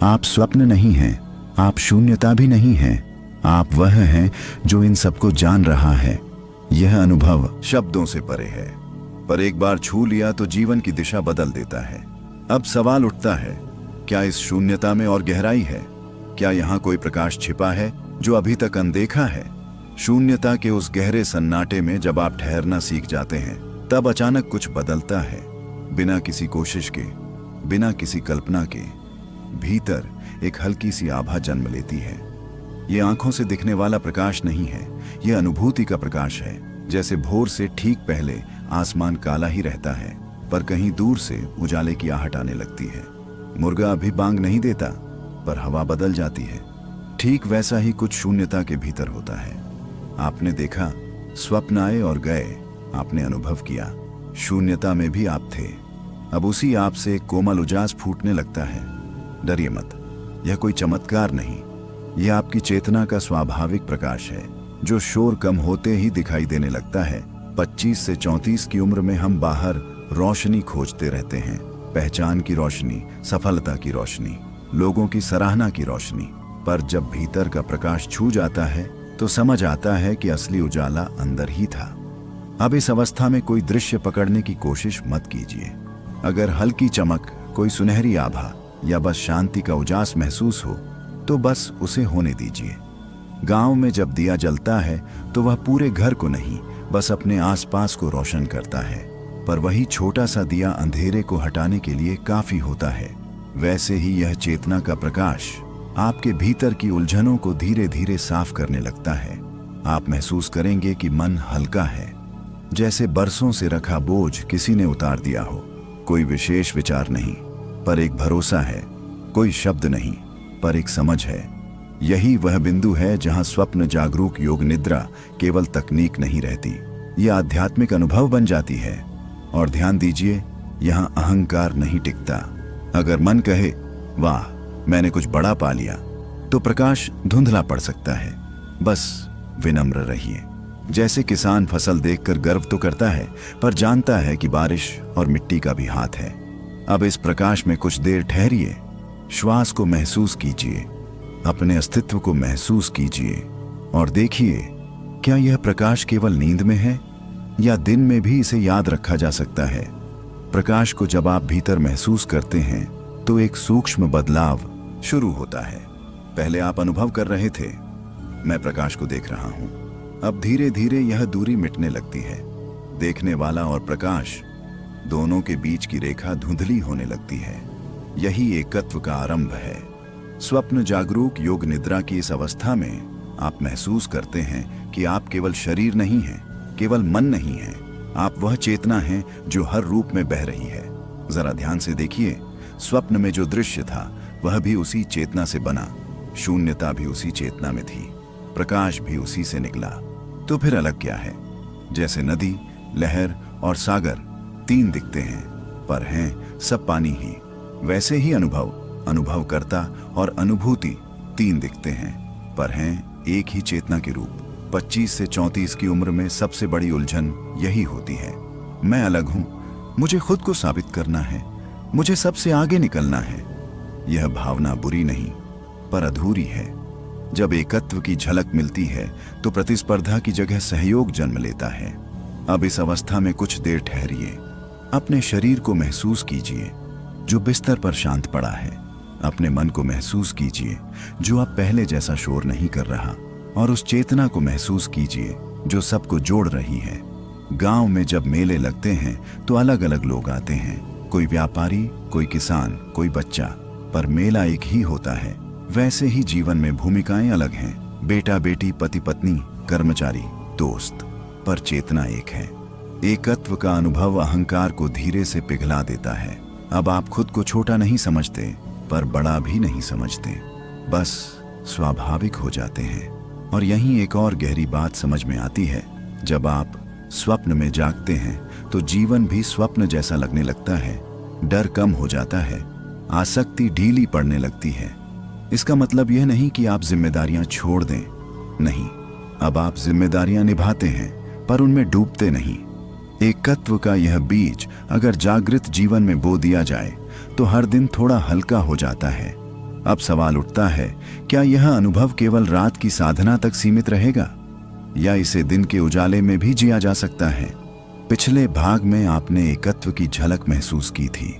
आप स्वप्न नहीं हैं, आप शून्यता भी नहीं हैं। आप वह हैं जो इन सबको जान रहा है। यह अनुभव शब्दों से परे है, पर एक बार छू लिया तो जीवन की दिशा बदल देता है। अब सवाल उठता है, क्या इस शून्यता में और गहराई है? क्या यहाँ कोई प्रकाश छिपा है जो अभी तक अनदेखा है? शून्यता के उस गहरे सन्नाटे में जब आप ठहरना सीख जाते हैं तब अचानक कुछ बदलता है। बिना किसी कोशिश के, बिना किसी कल्पना के, भीतर एक हल्की सी आभा जन्म लेती है। ये आंखों से दिखने वाला प्रकाश नहीं है, यह अनुभूति का प्रकाश है। जैसे भोर से ठीक पहले आसमान काला ही रहता है पर कहीं दूर से उजाले की आहट आने लगती है। मुर्गा अभी बांग नहीं देता पर हवा बदल जाती है। ठीक वैसा ही कुछ शून्यता के भीतर होता है। आपने देखा, स्वप्न आए और गए, आपने अनुभव किया, शून्यता में भी आप थे। अब उसी आप से एक कोमल उजास फूटने लगता है। डरिए मत, यह कोई चमत्कार नहीं, यह आपकी चेतना का स्वाभाविक प्रकाश है जो शोर कम होते ही दिखाई देने लगता है। 25 से 34 की उम्र में हम बाहर रोशनी खोजते रहते हैं, पहचान की रोशनी, सफलता की रोशनी, लोगों की सराहना की रोशनी। पर जब भीतर का प्रकाश छू जाता है तो समझ आता है कि असली उजाला अंदर ही था। अब इस अवस्था में कोई दृश्य पकड़ने की कोशिश मत कीजिए। अगर हल्की चमक, कोई सुनहरी आभा या बस शांति का उजास महसूस हो तो बस उसे होने दीजिए। गांव में जब दिया जलता है तो वह पूरे घर को नहीं, बस अपने आसपास को रोशन करता है, पर वही छोटा सा दिया अंधेरे को हटाने के लिए काफी होता है। वैसे ही यह चेतना का प्रकाश आपके भीतर की उलझनों को धीरे धीरे साफ करने लगता है। आप महसूस करेंगे कि मन हल्का है, जैसे बरसों से रखा बोझ किसी ने उतार दिया हो। कोई विशेष विचार नहीं पर एक भरोसा है, कोई शब्द नहीं पर एक समझ है। यही वह बिंदु है जहां स्वप्न जागरूक योग निद्रा केवल तकनीक नहीं रहती, यह आध्यात्मिक अनुभव बन जाती है। और ध्यान दीजिए, यहां अहंकार नहीं टिकता। अगर मन कहे वाह मैंने कुछ बड़ा पा लिया, तो प्रकाश धुंधला पड़ सकता है। बस विनम्र रहिए। जैसे किसान फसल देखकर गर्व तो करता है पर जानता है कि बारिश और मिट्टी का भी हाथ है। अब इस प्रकाश में कुछ देर ठहरिए, श्वास को महसूस कीजिए, अपने अस्तित्व को महसूस कीजिए और देखिए क्या यह प्रकाश केवल नींद में है या दिन में भी इसे याद रखा जा सकता है। प्रकाश को जब आप भीतर महसूस करते हैं तो एक सूक्ष्म बदलाव शुरू होता है। पहले आप अनुभव कर रहे थे, मैं प्रकाश को देख रहा हूं। अब धीरे धीरे यह दूरी मिटने लगती है। देखने वाला और प्रकाश दोनों के बीच की रेखा धुंधली होने लगती है। यही एकत्व का आरंभ है। स्वप्न जागरूक योग निद्रा की इस अवस्था में आप महसूस करते हैं कि आप केवल शरीर नहीं हैं, केवल मन नहीं है, आप वह चेतना हैं जो हर रूप में बह रही है। जरा ध्यान से देखिए, स्वप्न में जो दृश्य था वह भी उसी चेतना से बना, शून्यता भी उसी चेतना में थी, प्रकाश भी उसी से निकला। तो फिर अलग क्या है? जैसे नदी, लहर और सागर तीन दिखते हैं पर हैं सब पानी ही, वैसे ही अनुभव, अनुभवकर्ता और अनुभूति तीन दिखते हैं पर हैं एक ही चेतना के रूप। 25 से 34 की उम्र में सबसे बड़ी उलझन यही होती है। मैं अलग हूं, मुझे खुद को साबित करना है, मुझे सबसे आगे निकलना है। यह भावना बुरी नहीं पर अधूरी है। जब एकत्व की झलक मिलती है तो प्रतिस्पर्धा की जगह सहयोग जन्म लेता है। अब इस अवस्था में कुछ देर ठहरिए, अपने शरीर को महसूस कीजिए जो बिस्तर पर शांत पड़ा है। अपने मन को महसूस कीजिए जो अब पहले जैसा शोर नहीं कर रहा, और उस चेतना को महसूस कीजिए जो सबको जोड़ रही है। गांव में जब मेले लगते हैं तो अलग अलग लोग आते हैं, कोई व्यापारी, कोई किसान, कोई बच्चा, पर मेला एक ही होता है। वैसे ही जीवन में भूमिकाएं अलग हैं, बेटा बेटी, पति पत्नी, कर्मचारी, दोस्त, पर चेतना एक है। एकत्व का अनुभव अहंकार को धीरे से पिघला देता है। अब आप खुद को छोटा नहीं समझते पर बड़ा भी नहीं समझते, बस स्वाभाविक हो जाते हैं। और यहीं एक और गहरी बात समझ में आती है। जब आप स्वप्न में जागते हैं तो जीवन भी स्वप्न जैसा लगने लगता है। डर कम हो जाता है, आसक्ति ढीली पड़ने लगती है। इसका मतलब यह नहीं कि आप जिम्मेदारियां छोड़ दें, नहीं, अब आप जिम्मेदारियां निभाते हैं पर उनमें डूबते नहीं। एकत्व का यह बीज अगर जागृत जीवन में बो दिया जाए तो हर दिन थोड़ा हल्का हो जाता है। अब सवाल उठता है, क्या यह अनुभव केवल रात की साधना तक सीमित रहेगा या इसे दिन के उजाले में भी जिया जा सकता है? पिछले भाग में आपने एकत्व की झलक महसूस की थी।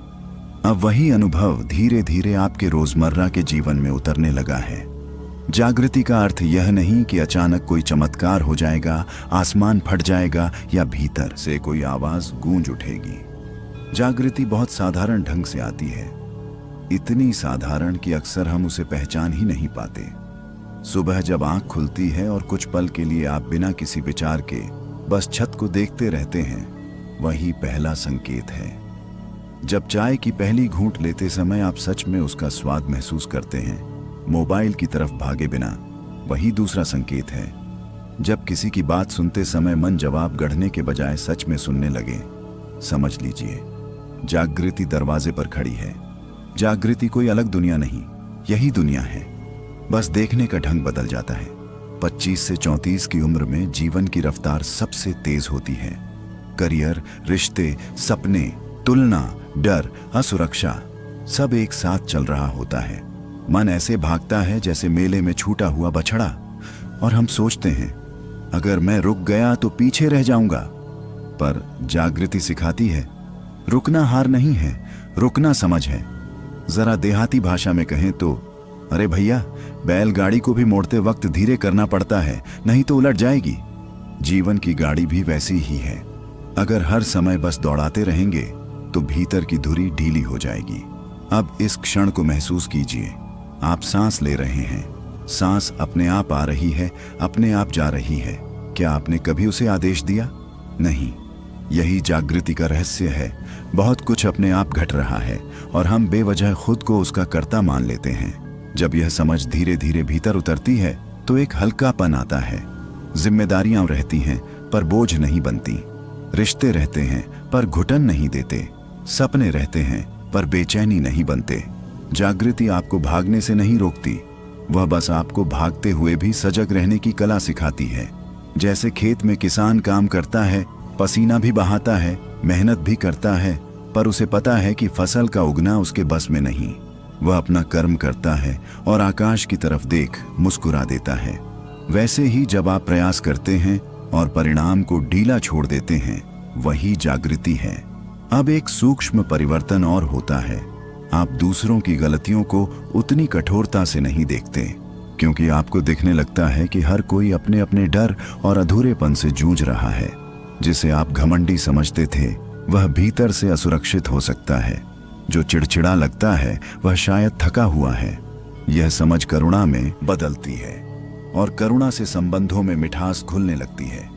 अब वही अनुभव धीरे धीरे आपके रोजमर्रा के जीवन में उतरने लगा है। जागृति का अर्थ यह नहीं कि अचानक कोई चमत्कार हो जाएगा, आसमान फट जाएगा या भीतर से कोई आवाज गूंज उठेगी। जागृति बहुत साधारण ढंग से आती है, इतनी साधारण कि अक्सर हम उसे पहचान ही नहीं पाते। सुबह जब आंख खुलती है और कुछ पल के लिए आप बिना किसी विचार के बस छत को देखते रहते हैं, वही पहला संकेत है। जब चाय की पहली घूंट लेते समय आप सच में उसका स्वाद महसूस करते हैं, मोबाइल की तरफ भागे बिना, वही दूसरा संकेत है। जब किसी की बात सुनते समय मन जवाब गढ़ने के बजाय सच में सुनने लगे, समझ लीजिए जागृति दरवाजे पर खड़ी है। जागृति कोई अलग दुनिया नहीं, यही दुनिया है, बस देखने का ढंग बदल जाता है। 25 से 34 की उम्र में जीवन की रफ्तार सबसे तेज होती है। करियर, रिश्ते, सपने, तुलना, डर, असुरक्षा, सब एक साथ चल रहा होता है। मन ऐसे भागता है जैसे मेले में छूटा हुआ बछड़ा, और हम सोचते हैं अगर मैं रुक गया तो पीछे रह जाऊंगा। पर जागृति सिखाती है रुकना हार नहीं है, रुकना समझ है। जरा देहाती भाषा में कहें तो, अरे भैया, बैलगाड़ी को भी मोड़ते वक्त धीरे करना पड़ता है, नहीं तो उलट जाएगी। जीवन की गाड़ी भी वैसी ही है। अगर हर समय बस दौड़ाते रहेंगे तो भीतर की धुरी ढीली हो जाएगी। अब इस क्षण को महसूस कीजिए। आप सांस ले रहे हैं, सांस अपने आप आ रही है, अपने आप जा रही है। क्या आपने कभी उसे आदेश दिया? नहीं। यही जागृति का रहस्य है। बहुत कुछ अपने आप घट रहा है और हम बेवजह खुद को उसका कर्ता मान लेते हैं। जब यह समझ धीरे धीरे भीतर उतरती है तो एक हल्कापन आता है। जिम्मेदारियां रहती हैं पर बोझ नहीं बनती, रिश्ते रहते हैं पर घुटन नहीं देते, सपने रहते हैं पर बेचैनी नहीं बनते। जागृति आपको भागने से नहीं रोकती, वह बस आपको भागते हुए भी सजग रहने की कला सिखाती है। जैसे खेत में किसान काम करता है, पसीना भी बहाता है, मेहनत भी करता है, पर उसे पता है कि फसल का उगना उसके बस में नहीं। वह अपना कर्म करता है और आकाश की तरफ देख मुस्कुरा देता है। वैसे ही जब आप प्रयास करते हैं और परिणाम को ढीला छोड़ देते हैं, वही जागृति है। अब एक सूक्ष्म परिवर्तन और होता है। आप दूसरों की गलतियों को उतनी कठोरता से नहीं देखते, क्योंकि आपको दिखने लगता है कि हर कोई अपने अपने डर और अधूरेपन से जूझ रहा है। जिसे आप घमंडी समझते थे वह भीतर से असुरक्षित हो सकता है। जो चिड़चिड़ा लगता है वह शायद थका हुआ है। यह समझ करुणा में बदलती है और करुणा से संबंधों में मिठास घुलने लगती है।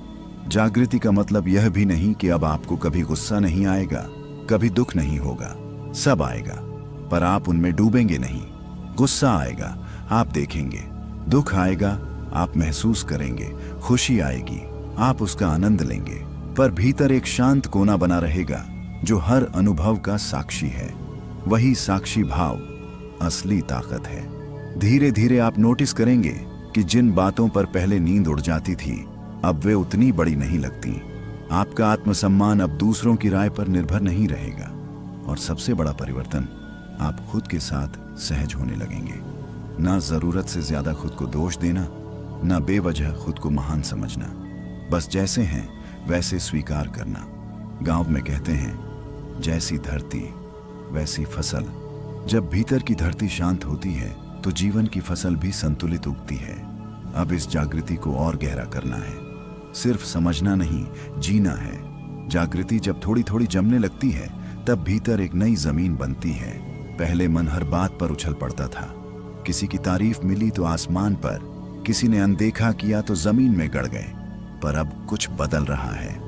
जागृति का मतलब यह भी नहीं कि अब आपको कभी गुस्सा नहीं आएगा, कभी दुख नहीं होगा, सब आएगा, पर आप उनमें डूबेंगे नहीं। गुस्सा आएगा, आप देखेंगे, दुख आएगा, आप महसूस करेंगे, खुशी आएगी, आप उसका आनंद लेंगे, पर भीतर एक शांत कोना बना रहेगा जो हर अनुभव का साक्षी है। वही साक्षी भाव असली ताकत है। धीरे धीरे आप नोटिस करेंगे कि जिन बातों पर पहले नींद उड़ जाती थी अब वे उतनी बड़ी नहीं लगती। आपका आत्मसम्मान अब दूसरों की राय पर निर्भर नहीं रहेगा और सबसे बड़ा परिवर्तन, आप खुद के साथ सहज होने लगेंगे। ना जरूरत से ज्यादा खुद को दोष देना, ना बेवजह खुद को महान समझना, बस जैसे हैं वैसे स्वीकार करना। गांव में कहते हैं, जैसी धरती वैसी फसल। जब भीतर की धरती शांत होती है तो जीवन की फसल भी संतुलित उगती है। अब इस जागृति को और गहरा करना है, सिर्फ समझना नहीं, जीना है। जागृति जब थोड़ी थोड़ी जमने लगती है तब भीतर एक नई जमीन बनती है। पहले मन हर बात पर उछल पड़ता था, किसी की तारीफ मिली तो आसमान पर, किसी ने अनदेखा किया तो जमीन में गड़ गए। पर अब कुछ बदल रहा है।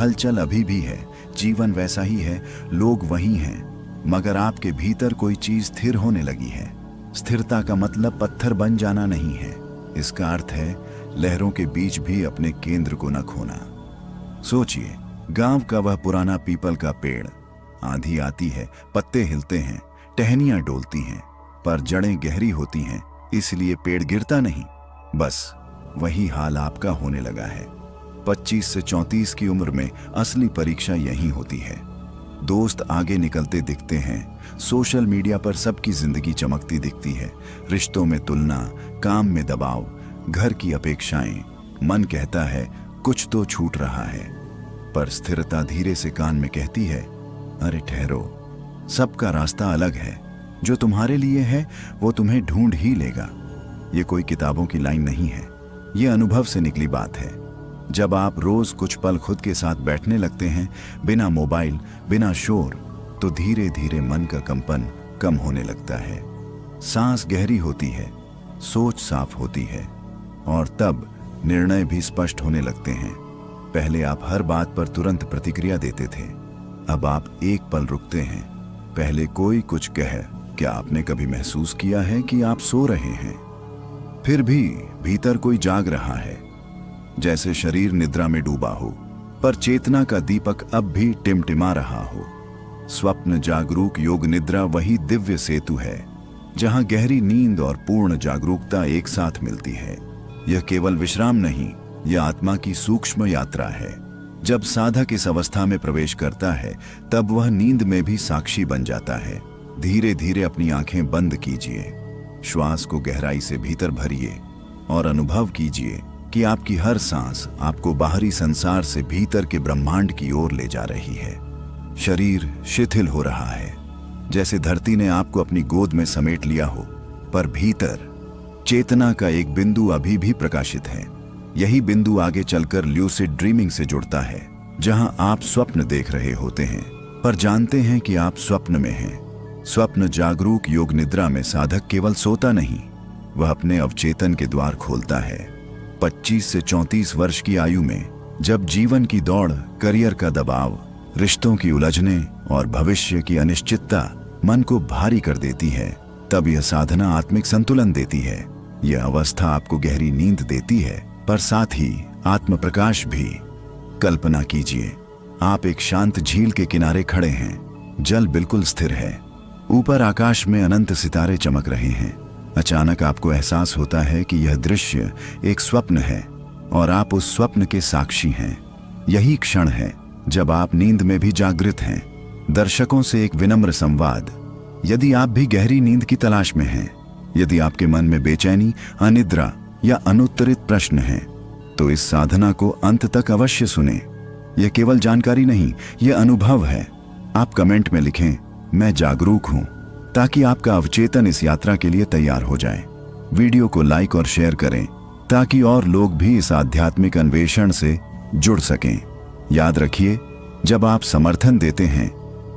हलचल अभी भी है, जीवन वैसा ही है, लोग वही हैं, मगर आपके भीतर कोई चीज स्थिर होने लगी है। स्थिरता का मतलब पत्थर बन जाना नहीं है, इसका अर्थ है लहरों के बीच भी अपने केंद्र को न खोना। सोचिए, गांव का वह पुराना पीपल का पेड़, आंधी आती है, पत्ते हिलते हैं, टहनियां डोलती हैं, पर जड़ें गहरी होती हैं, इसलिए पेड़ गिरता नहीं। बस वही हाल आपका होने लगा है। 25 से 34 की उम्र में असली परीक्षा यही होती है। दोस्त आगे निकलते दिखते हैं, सोशल मीडिया पर सबकी जिंदगी चमकती दिखती है, रिश्तों में तुलना, काम में दबाव, घर की अपेक्षाएं। मन कहता है कुछ तो छूट रहा है, पर स्थिरता धीरे से कान में कहती है, अरे ठहरो, सबका रास्ता अलग है, जो तुम्हारे लिए है वो तुम्हें ढूंढ ही लेगा। ये कोई किताबों की लाइन नहीं है, ये अनुभव से निकली बात है। जब आप रोज कुछ पल खुद के साथ बैठने लगते हैं, बिना मोबाइल, बिना शोर, तो धीरे धीरे मन का कंपन कम होने लगता है। सांस गहरी होती है, सोच साफ होती है और तब निर्णय भी स्पष्ट होने लगते हैं। पहले आप हर बात पर तुरंत प्रतिक्रिया देते थे, अब आप एक पल रुकते हैं। पहले कोई कुछ कहे, क्या आपने कभी महसूस किया है कि आप सो रहे हैं, फिर भी भीतर कोई जाग रहा है? जैसे शरीर निद्रा में डूबा हो, पर चेतना का दीपक अब भी टिमटिमा रहा हो। स्वप्न जागरूक योग निद्रा वही दिव्य सेतु है जहां गहरी नींद और पूर्ण जागरूकता एक साथ मिलती है। यह केवल विश्राम नहीं, यह आत्मा की सूक्ष्म यात्रा है। जब साधक इस अवस्था में प्रवेश करता है तब वह नींद में भी साक्षी बन जाता है। धीरे धीरे अपनी आंखें बंद कीजिए, श्वास को गहराई से भीतर भरिए और अनुभव कीजिए कि आपकी हर सांस आपको बाहरी संसार से भीतर के ब्रह्मांड की ओर ले जा रही है। शरीर शिथिल हो रहा है, जैसे धरती ने आपको अपनी गोद में समेट लिया हो, पर भीतर चेतना का एक बिंदु अभी भी प्रकाशित है। यही बिंदु आगे चलकर ल्यूसिड ड्रीमिंग से जुड़ता है, जहां आप स्वप्न देख रहे होते हैं पर जानते हैं कि आप स्वप्न में हैं। स्वप्न जागरूक योग निद्रा में साधक केवल सोता नहीं, वह अपने अवचेतन के द्वार खोलता है। 25 से 34 वर्ष की आयु में जब जीवन की दौड़, करियर का दबाव, रिश्तों की उलझने और भविष्य की अनिश्चितता मन को भारी कर देती है, तब यह साधना आत्मिक संतुलन देती है। यह अवस्था आपको गहरी नींद देती है, पर साथ ही आत्म प्रकाश भी। कल्पना कीजिए, आप एक शांत झील के किनारे खड़े हैं, जल बिल्कुल स्थिर है, ऊपर आकाश में अनंत सितारे चमक रहे हैं। अचानक आपको एहसास होता है कि यह दृश्य एक स्वप्न है और आप उस स्वप्न के साक्षी हैं। यही क्षण है जब आप नींद में भी जागृत हैं। दर्शकों से एक विनम्र संवाद। यदि आप भी गहरी नींद की तलाश में हैं, यदि आपके मन में बेचैनी, अनिद्रा या अनुत्तरित प्रश्न हैं, तो इस साधना को अंत तक अवश्य सुनें। यह केवल जानकारी नहीं, यह अनुभव है। आप कमेंट में लिखें, मैं जागरूक हूं, ताकि आपका अवचेतन इस यात्रा के लिए तैयार हो जाए। वीडियो को लाइक और शेयर करें ताकि और लोग भी इस आध्यात्मिक अन्वेषण से जुड़ सकें। याद रखिए, जब आप समर्थन देते हैं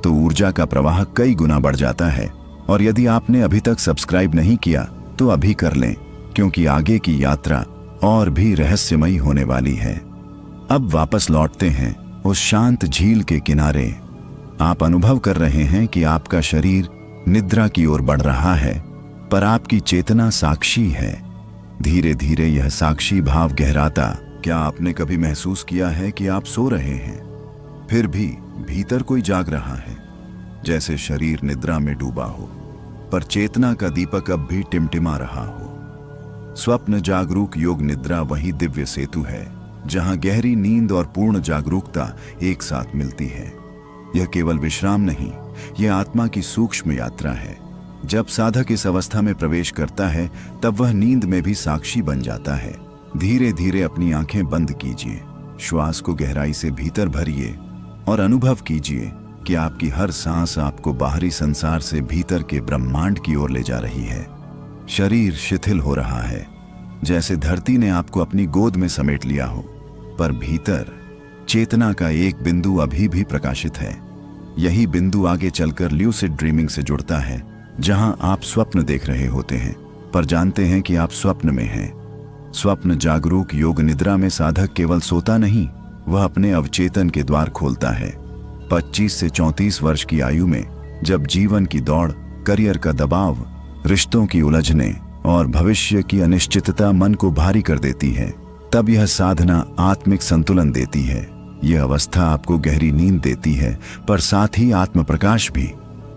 तो ऊर्जा का प्रवाह कई गुना बढ़ जाता है। और यदि आपने अभी तक सब्सक्राइब नहीं किया तो अभी कर लें, क्योंकि आगे की यात्रा और भी रहस्यमयी होने वाली है। अब वापस लौटते हैं उस शांत झील के किनारे। आप अनुभव कर रहे हैं कि आपका शरीर निद्रा की ओर बढ़ रहा है, पर आपकी चेतना साक्षी है। धीरे धीरे यह साक्षी भाव गहराता। क्या आपने कभी महसूस किया है कि आप सो रहे हैं, फिर भी भीतर कोई जाग रहा है? जैसे शरीर निद्रा में डूबा हो, पर चेतना का दीपक अब भी टिमटिमा रहा हो। स्वप्न जागरूक योग निद्रा वही दिव्य सेतु है जहां गहरी नींद और पूर्ण जागरूकता एक साथ मिलती है। यह केवल विश्राम नहीं, यह आत्मा की सूक्ष्म यात्रा है। जब साधक इस अवस्था में प्रवेश करता है तब वह नींद में भी साक्षी बन जाता है। धीरे धीरे अपनी आंखें बंद कीजिए, श्वास को गहराई से भीतर भरिए और अनुभव कीजिए कि आपकी हर सांस आपको बाहरी संसार से भीतर के ब्रह्मांड की ओर ले जा रही है। शरीर शिथिल हो रहा है, जैसे धरती ने आपको अपनी गोद में समेट लिया हो, पर भीतर चेतना का एक बिंदु अभी भी प्रकाशित है। यही बिंदु आगे चलकर ल्यूसिड ड्रीमिंग से जुड़ता है, जहां आप स्वप्न देख रहे होते हैं पर जानते हैं कि आप स्वप्न में हैं। स्वप्न जागरूक योग निद्रा में साधक केवल सोता नहीं, वह अपने अवचेतन के द्वार खोलता है। 25 से 34 वर्ष की आयु में जब जीवन की दौड़, करियर का दबाव, रिश्तों की उलझने और भविष्य की अनिश्चितता मन को भारी कर देती है, तब यह साधना आत्मिक संतुलन देती है। यह अवस्था आपको गहरी नींद देती है पर साथ ही आत्म प्रकाश भी।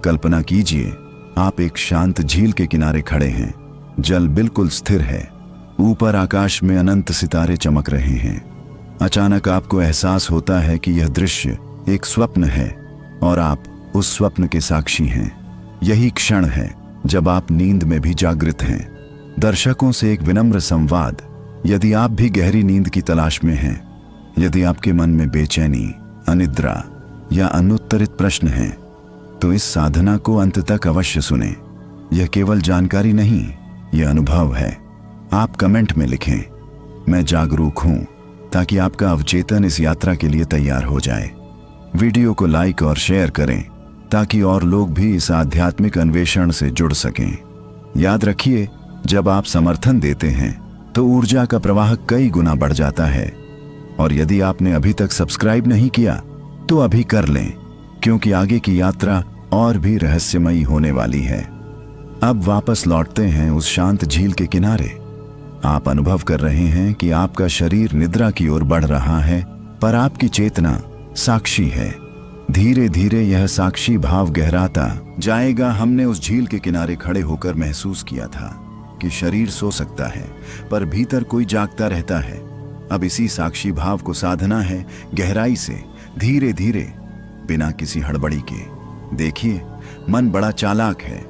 कल्पना कीजिए, आप एक शांत झील के किनारे खड़े हैं। जल बिल्कुल स्थिर है, ऊपर आकाश में अनंत सितारे चमक रहे हैं। अचानक आपको एहसास होता है कि यह दृश्य एक स्वप्न है और आप उस स्वप्न के साक्षी हैं। यही क्षण है जब आप नींद में भी जागृत हैं। दर्शकों से एक विनम्र संवाद। यदि आप भी गहरी नींद की तलाश में हैं, यदि आपके मन में बेचैनी, अनिद्रा या अनुत्तरित प्रश्न हैं, तो इस साधना को अंत तक अवश्य सुनें। यह केवल जानकारी नहीं, यह अनुभव है। आप कमेंट में लिखें, मैं जागरूक हूं, ताकि आपका अवचेतन इस यात्रा के लिए तैयार हो जाए। वीडियो को लाइक और शेयर करें ताकि और लोग भी इस आध्यात्मिक अन्वेषण से जुड़ सकें। याद रखिए, जब आप समर्थन देते हैं तो ऊर्जा का प्रवाह कई गुना बढ़ जाता है। और यदि आपने अभी तक सब्सक्राइब नहीं किया तो अभी कर लें, क्योंकि आगे की यात्रा और भी रहस्यमयी होने वाली है। अब वापस लौटते हैं उस शांत झील के किनारे। आप अनुभव कर रहे हैं कि आपका शरीर निद्रा की ओर बढ़ रहा है, पर आपकी चेतना साक्षी है। धीरे धीरे यह साक्षी भाव गहराता जाएगा। हमने उस झील के किनारे खड़े होकर महसूस किया था कि शरीर सो सकता है पर भीतर कोई जागता रहता है। अब इसी साक्षी भाव को साधना है, गहराई से, धीरे धीरे, बिना किसी हड़बड़ी के। देखिए, मन बड़ा चालाक है।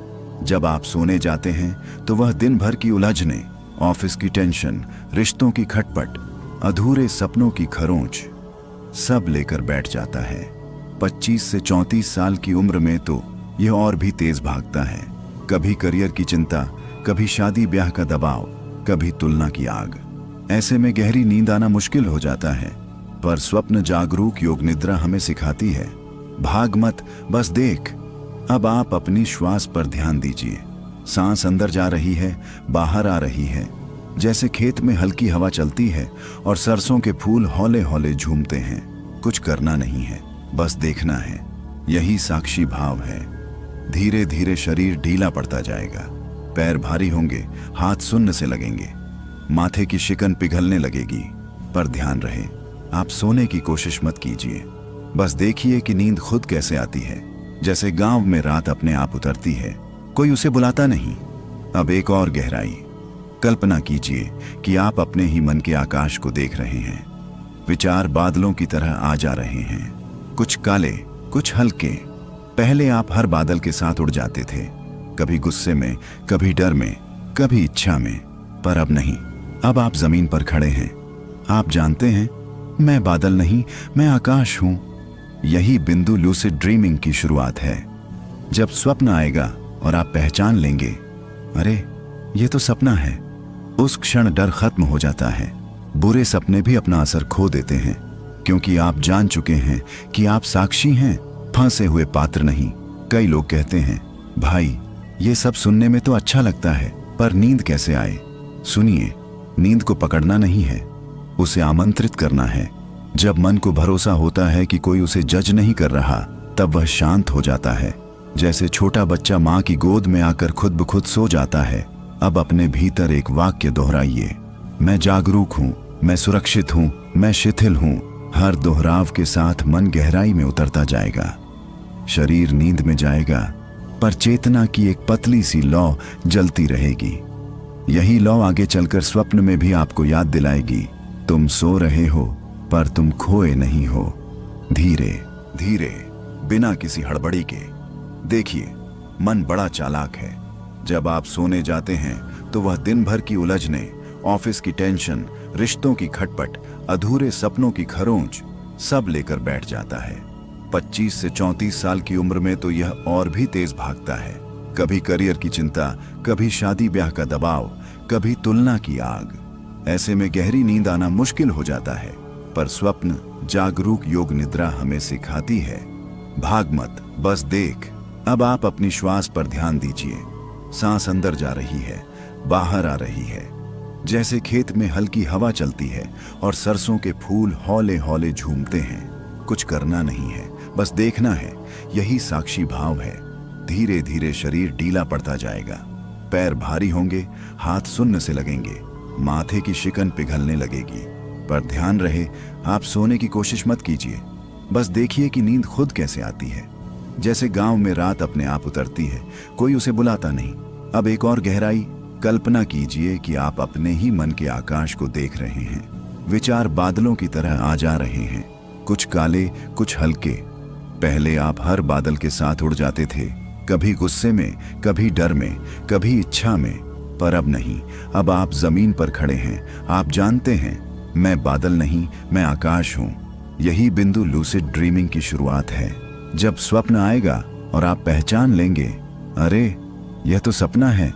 जब आप सोने जाते हैं तो वह दिन भर की उलझने, ऑफिस की टेंशन, रिश्तों की खटपट, अधूरे सपनों की खरोंच सब लेकर बैठ जाता है। 25 से 34 साल की उम्र में तो यह और भी तेज भागता है। कभी करियर की चिंता, कभी शादी ब्याह का दबाव, कभी तुलना की आग। ऐसे में गहरी नींद आना मुश्किल हो जाता है। पर स्वप्न जागरूक योग निद्रा हमें सिखाती है, भाग मत, बस देख। अब आप अपनी श्वास पर ध्यान दीजिए। सांस अंदर जा रही है, बाहर आ रही है, जैसे खेत में हल्की हवा चलती है और सरसों के फूल हौले हौले झूमते हैं। कुछ करना नहीं है, बस देखना है। यही साक्षी भाव है। धीरे धीरे शरीर ढीला पड़ता जाएगा, पैर भारी होंगे, हाथ सुन्न से लगेंगे, माथे की शिकन पिघलने लगेगी। पर ध्यान रहे, आप सोने की कोशिश मत कीजिए। बस देखिए कि नींद खुद कैसे आती है, जैसे गांव में रात अपने आप उतरती है, कोई उसे बुलाता नहीं। अब एक और गहराई। कल्पना कीजिए कि आप अपने ही मन के आकाश को देख रहे हैं। विचार बादलों की तरह आ जा रहे हैं, कुछ काले, कुछ हल्के। पहले आप हर बादल के साथ उड़ जाते थे, कभी गुस्से में, कभी डर में, कभी इच्छा में। पर अब नहीं, अब आप जमीन पर खड़े हैं। आप जानते हैं, मैं बादल नहीं, मैं आकाश हूं। यही बिंदु लूसिड ड्रीमिंग की शुरुआत है। जब स्वप्न आएगा और आप पहचान लेंगे, अरे ये तो सपना है, उस क्षण डर खत्म हो जाता है। बुरे सपने भी अपना असर खो देते हैं, क्योंकि आप जान चुके हैं कि आप साक्षी हैं, फंसे हुए पात्र नहीं। कई लोग कहते हैं, भाई ये सब सुनने में तो अच्छा लगता है, पर नींद कैसे आए? सुनिए, नींद को पकड़ना नहीं है, उसे आमंत्रित करना है। जब मन को भरोसा होता है कि कोई उसे जज नहीं कर रहा, तब वह शांत हो जाता है। जैसे छोटा बच्चा माँ की गोद में आकर खुद ब खुद सो जाता है। अब अपने भीतर एक वाक्य दोहराइए, मैं जागरूक हूँ, मैं सुरक्षित हूँ, मैं शिथिल हूँ। हर दोहराव के साथ मन गहराई में उतरता जाएगा। शरीर नींद में जाएगा, पर चेतना की एक पतली सी लौ जलती रहेगी। यही लौ आगे चलकर स्वप्न में भी आपको याद दिलाएगी, तुम सो रहे हो पर तुम खोए नहीं हो। धीरे धीरे, बिना किसी हड़बड़ी के। देखिए, मन बड़ा चालाक है। जब आप सोने जाते हैं तो वह दिन भर की उलझने, ऑफिस की टेंशन, रिश्तों की खटपट, अधूरे सपनों की खरोंच सब लेकर बैठ जाता है। 25 से 34 साल की उम्र में तो यह और भी तेज भागता है। कभी करियर की चिंता, कभी शादी ब्याह का दबाव, कभी तुलना की आग। ऐसे में गहरी नींद आना मुश्किल हो जाता है। पर स्वप्न जागरूक योग निद्रा हमें सिखाती है, भाग मत, बस देख। अब आप अपनी श्वास पर ध्यान दीजिए। सांस अंदर जा रही है, बाहर आ रही है, जैसे खेत में हल्की हवा चलती है और सरसों के फूल हौले हौले झूमते हैं। कुछ करना नहीं है, बस देखना है। यही साक्षी भाव है। धीरे धीरे शरीर ढीला पड़ता जाएगा, पैर भारी होंगे, हाथ सुन्न से लगेंगे, माथे की शिकन पिघलने लगेगी। पर ध्यान रहे, आप सोने की कोशिश मत कीजिए। बस देखिए कि नींद खुद कैसे आती है। जैसे गांव में रात अपने आप उतरती है, कोई उसे बुलाता नहीं। अब एक और गहराई, कल्पना कीजिए कि आप अपने ही मन के आकाश को देख रहे हैं। विचार बादलों की तरह आ जा रहे हैं, कुछ काले, कुछ हल्के। पहले आप हर बादल के साथ उड़ जाते थे, कभी गुस्से में, कभी डर में, कभी इच्छा में। पर अब नहीं, अब आप जमीन पर खड़े हैं। आप जानते हैं, मैं बादल नहीं, मैं आकाश हूं। यही बिंदु लूसिड ड्रीमिंग की शुरुआत है। जब स्वप्न आएगा और आप पहचान लेंगे, अरे यह तो सपना है,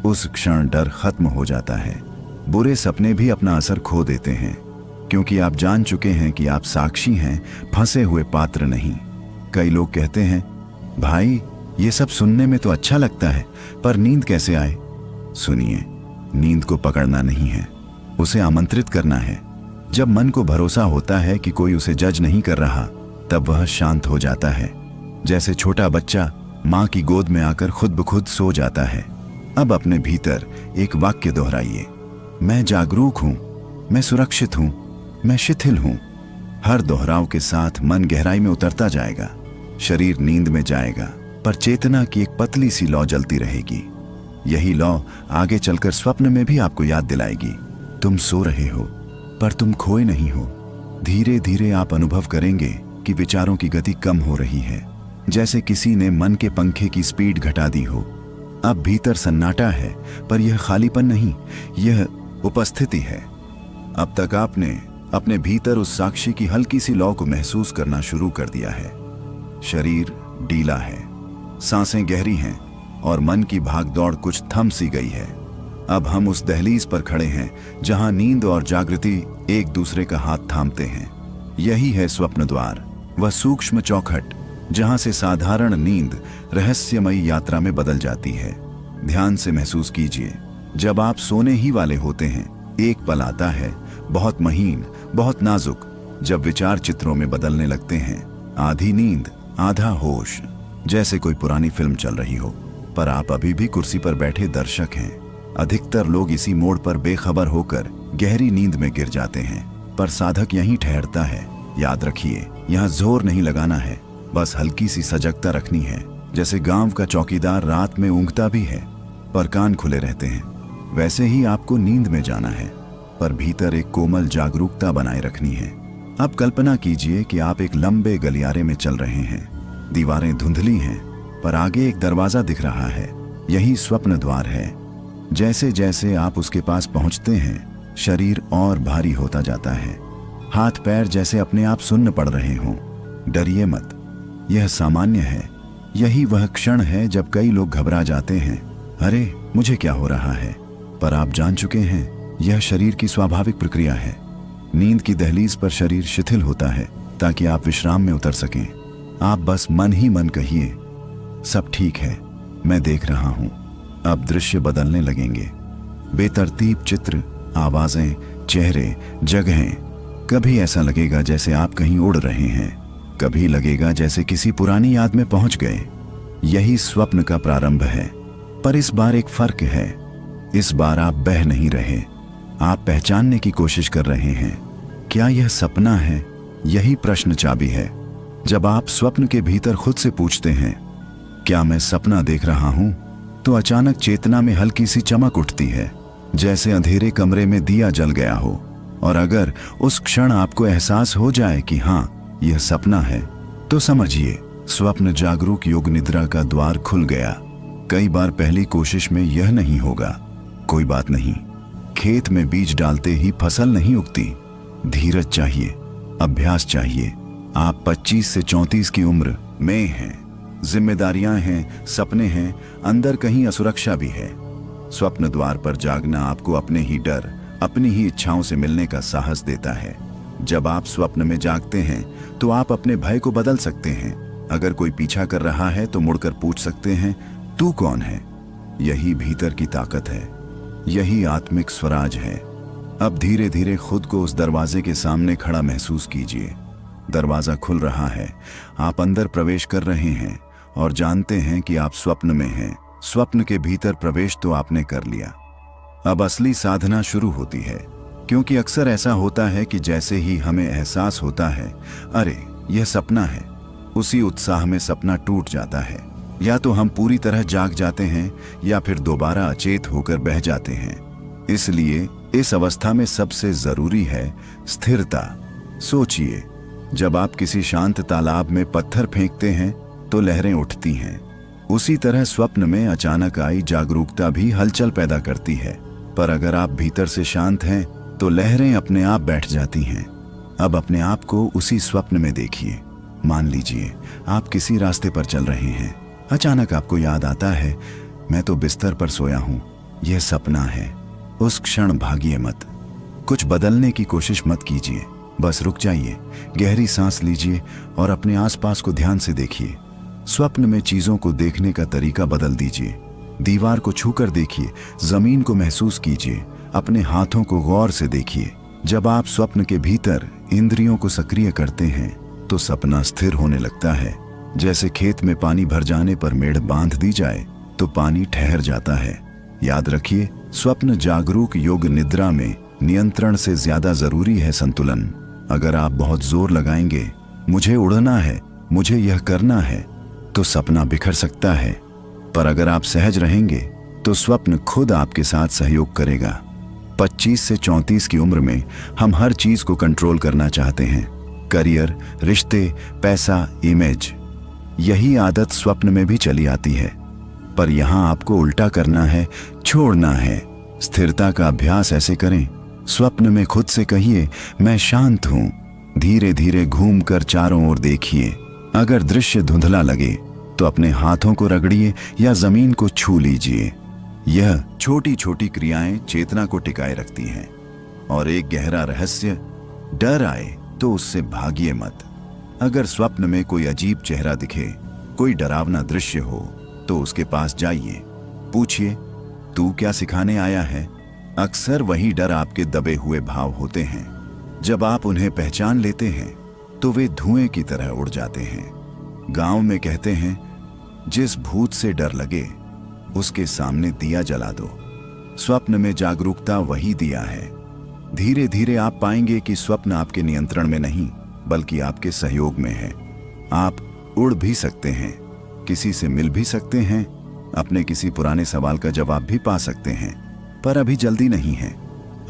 उस क्षण डर खत्म हो जाता है। बुरे सपने भी अपना असर खो देते हैं, क्योंकि आप जान चुके हैं कि आप साक्षी हैं, फंसे हुए पात्र नहीं। कई लोग कहते हैं, भाई ये सब सुनने में तो अच्छा लगता है, पर नींद कैसे आए? सुनिए, नींद को पकड़ना नहीं है, उसे आमंत्रित करना है। जब मन को भरोसा होता है कि कोई उसे जज नहीं कर रहा, तब वह शांत हो जाता है। जैसे छोटा बच्चा माँ की गोद में आकर खुद ब खुद सो जाता है। अब अपने भीतर एक वाक्य दोहराइए, मैं जागरूक हूं, मैं सुरक्षित हूं, मैं शिथिल हूं। हर दोहराव के साथ मन गहराई में उतरता जाएगा, शरीर नींद में जाएगा, पर चेतना की एक पतली सी लौ जलती रहेगी। यही लौ आगे चलकर स्वप्न में भी आपको याद दिलाएगी, तुम सो रहे हो पर तुम खोए नहीं हो। धीरे धीरे आप अनुभव करेंगे कि विचारों की गति कम हो रही है, जैसे किसी ने मन के पंखे की स्पीड घटा दी हो। अब भीतर सन्नाटा है, पर यह खालीपन नहीं, यह उपस्थिति है। अब तक आपने अपने भीतर उस साक्षी की हल्की सी लौ को महसूस करना शुरू कर दिया है। शरीर ढीला है, सांसें गहरी हैं और मन की भागदौड़ कुछ थम सी गई है। अब हम उस दहलीज पर खड़े हैं जहां नींद और जागृति एक दूसरे का हाथ थामते हैं। यही है स्वप्न द्वार, वह सूक्ष्म चौखट जहां से साधारण नींद रहस्यमयी यात्रा में बदल जाती है। ध्यान से महसूस कीजिए, जब आप सोने ही वाले होते हैं, एक पल आता है, बहुत महीन, बहुत नाजुक, जब विचार चित्रों में बदलने लगते हैं। आधी नींद, आधा होश, जैसे कोई पुरानी फिल्म चल रही हो, पर आप अभी भी कुर्सी पर बैठे दर्शक हैं। अधिकतर लोग इसी मोड़ पर बेखबर होकर गहरी नींद में गिर जाते हैं, पर साधक यहीं ठहरता है। याद रखिए, यहाँ जोर नहीं लगाना है, बस हल्की सी सजगता रखनी है। जैसे गांव का चौकीदार रात में ऊँघता भी है, पर कान खुले रहते हैं, वैसे ही आपको नींद में जाना है, पर भीतर एक कोमल जागरूकता बनाए रखनी है। अब कल्पना कीजिए कि आप एक लंबे गलियारे में चल रहे हैं। दीवारें धुंधली हैं, पर आगे एक दरवाजा दिख रहा है। यही स्वप्न द्वार है। जैसे जैसे आप उसके पास पहुंचते हैं, शरीर और भारी होता जाता है। हाथ पैर जैसे अपने आप सुन्न पड़ रहे हों। डरिए मत, यह सामान्य है। यही वह क्षण है जब कई लोग घबरा जाते हैं, अरे मुझे क्या हो रहा है? पर आप जान चुके हैं, यह शरीर की स्वाभाविक प्रक्रिया है। नींद की दहलीज पर शरीर शिथिल होता है ताकि आप विश्राम में उतर सकें। आप बस मन ही मन कहिए, सब ठीक है, मैं देख रहा हूं। अब दृश्य बदलने लगेंगे। बेतरतीब चित्र, आवाजें, चेहरे, जगहें। कभी ऐसा लगेगा जैसे आप कहीं उड़ रहे हैं, कभी लगेगा जैसे किसी पुरानी याद में पहुंच गए। यही स्वप्न का प्रारंभ है। पर इस बार एक फर्क है। इस बार आप बह नहीं रहे, आप पहचानने की कोशिश कर रहे हैं। क्या यह सपना है? यही प्रश्न चाबी है। जब आप स्वप्न के भीतर खुद से पूछते हैं, क्या मैं सपना देख रहा हूं, तो अचानक चेतना में हल्की सी चमक उठती है। जैसे अंधेरे कमरे में दिया जल गया हो। और अगर उस क्षण आपको एहसास हो जाए कि हाँ, यह सपना है, तो समझिए स्वप्न जागरूक योग निद्रा का द्वार खुल गया। कई बार पहली कोशिश में यह नहीं होगा, कोई बात नहीं। खेत में बीज डालते ही फसल नहीं उगती। धीरज चाहिए, अभ्यास चाहिए। आप 25 से 34 की उम्र में हैं, जिम्मेदारियां हैं, सपने हैं, अंदर कहीं असुरक्षा भी है। स्वप्न द्वार पर जागना आपको अपने ही डर, अपनी ही इच्छाओं से मिलने का साहस देता है। जब आप स्वप्न में जागते हैं तो आप अपने भय को बदल सकते हैं। अगर कोई पीछा कर रहा है तो मुड़कर पूछ सकते हैं, तू कौन है? यही भीतर की ताकत है, यही आत्मिक स्वराज है। अब धीरे धीरे खुद को उस दरवाजे के सामने खड़ा महसूस कीजिए। दरवाजा खुल रहा है, आप अंदर प्रवेश कर रहे हैं और जानते हैं कि आप स्वप्न में हैं। स्वप्न के भीतर प्रवेश तो आपने कर लिया। अब असली साधना शुरू होती है, क्योंकि अक्सर ऐसा होता है कि जैसे ही हमें एहसास होता है, अरे यह सपना है, उसी उत्साह में सपना टूट जाता है। या तो हम पूरी तरह जाग जाते हैं या फिर दोबारा अचेत होकर बह जाते हैं। इसलिए इस अवस्था में सबसे जरूरी है स्थिरता। सोचिए, जब आप किसी शांत तालाब में पत्थर फेंकते हैं तो लहरें उठती हैं। उसी तरह स्वप्न में अचानक आई जागरूकता भी हलचल पैदा करती है। पर अगर आप भीतर से शांत हैं तो लहरें अपने आप बैठ जाती हैं। अब अपने आप को उसी स्वप्न में देखिए। मान लीजिए आप किसी रास्ते पर चल रहे हैं। अचानक आपको याद आता है, मैं तो बिस्तर पर सोया हूं, यह सपना है। उस क्षण भागिए मत, कुछ बदलने की कोशिश मत कीजिए। बस रुक जाइए, गहरी सांस लीजिए और अपने आसपास को ध्यान से देखिए। स्वप्न में चीजों को देखने का तरीका बदल दीजिए। दीवार को छूकर देखिए, जमीन को महसूस कीजिए, अपने हाथों को गौर से देखिए। जब आप स्वप्न के भीतर इंद्रियों को सक्रिय करते हैं तो सपना स्थिर होने लगता है। जैसे खेत में पानी भर जाने पर मेड़ बांध दी जाए तो पानी ठहर जाता है। याद रखिए, स्वप्न जागरूक योग निद्रा में नियंत्रण से ज्यादा जरूरी है संतुलन। अगर आप बहुत जोर लगाएंगे, मुझे उड़ना है, मुझे यह करना है, तो सपना बिखर सकता है। पर अगर आप सहज रहेंगे तो स्वप्न खुद आपके साथ सहयोग करेगा। 25 से 34 की उम्र में हम हर चीज को कंट्रोल करना चाहते हैं, करियर, रिश्ते, पैसा, इमेज। यही आदत स्वप्न में भी चली आती है। पर यहां आपको उल्टा करना है, छोड़ना है। स्थिरता का अभ्यास ऐसे करें। स्वप्न में खुद से कहिए, मैं शांत हूं। धीरे धीरे घूमकर चारों ओर देखिए। अगर दृश्य धुंधला लगे तो अपने हाथों को रगड़िए या जमीन को छू लीजिए। यह छोटी छोटी क्रियाएं चेतना को टिकाए रखती हैं। और एक गहरा रहस्य, डर आए तो उससे भागिए मत। अगर स्वप्न में कोई अजीब चेहरा दिखे, कोई डरावना दृश्य हो, तो उसके पास जाइए, पूछिए, तू क्या सिखाने आया है? अक्सर वही डर आपके दबे हुए भाव होते हैं। जब आप उन्हें पहचान लेते हैं तो वे धुएं की तरह उड़ जाते हैं। गांव में कहते हैं, जिस भूत से डर लगे उसके सामने दिया जला दो। स्वप्न में जागरूकता वही दिया है। धीरे धीरे आप पाएंगे कि स्वप्न आपके नियंत्रण में नहीं बल्कि आपके सहयोग में है। आप उड़ भी सकते हैं, किसी से मिल भी सकते हैं, अपने किसी पुराने सवाल का जवाब भी पा सकते हैं। पर अभी जल्दी नहीं है,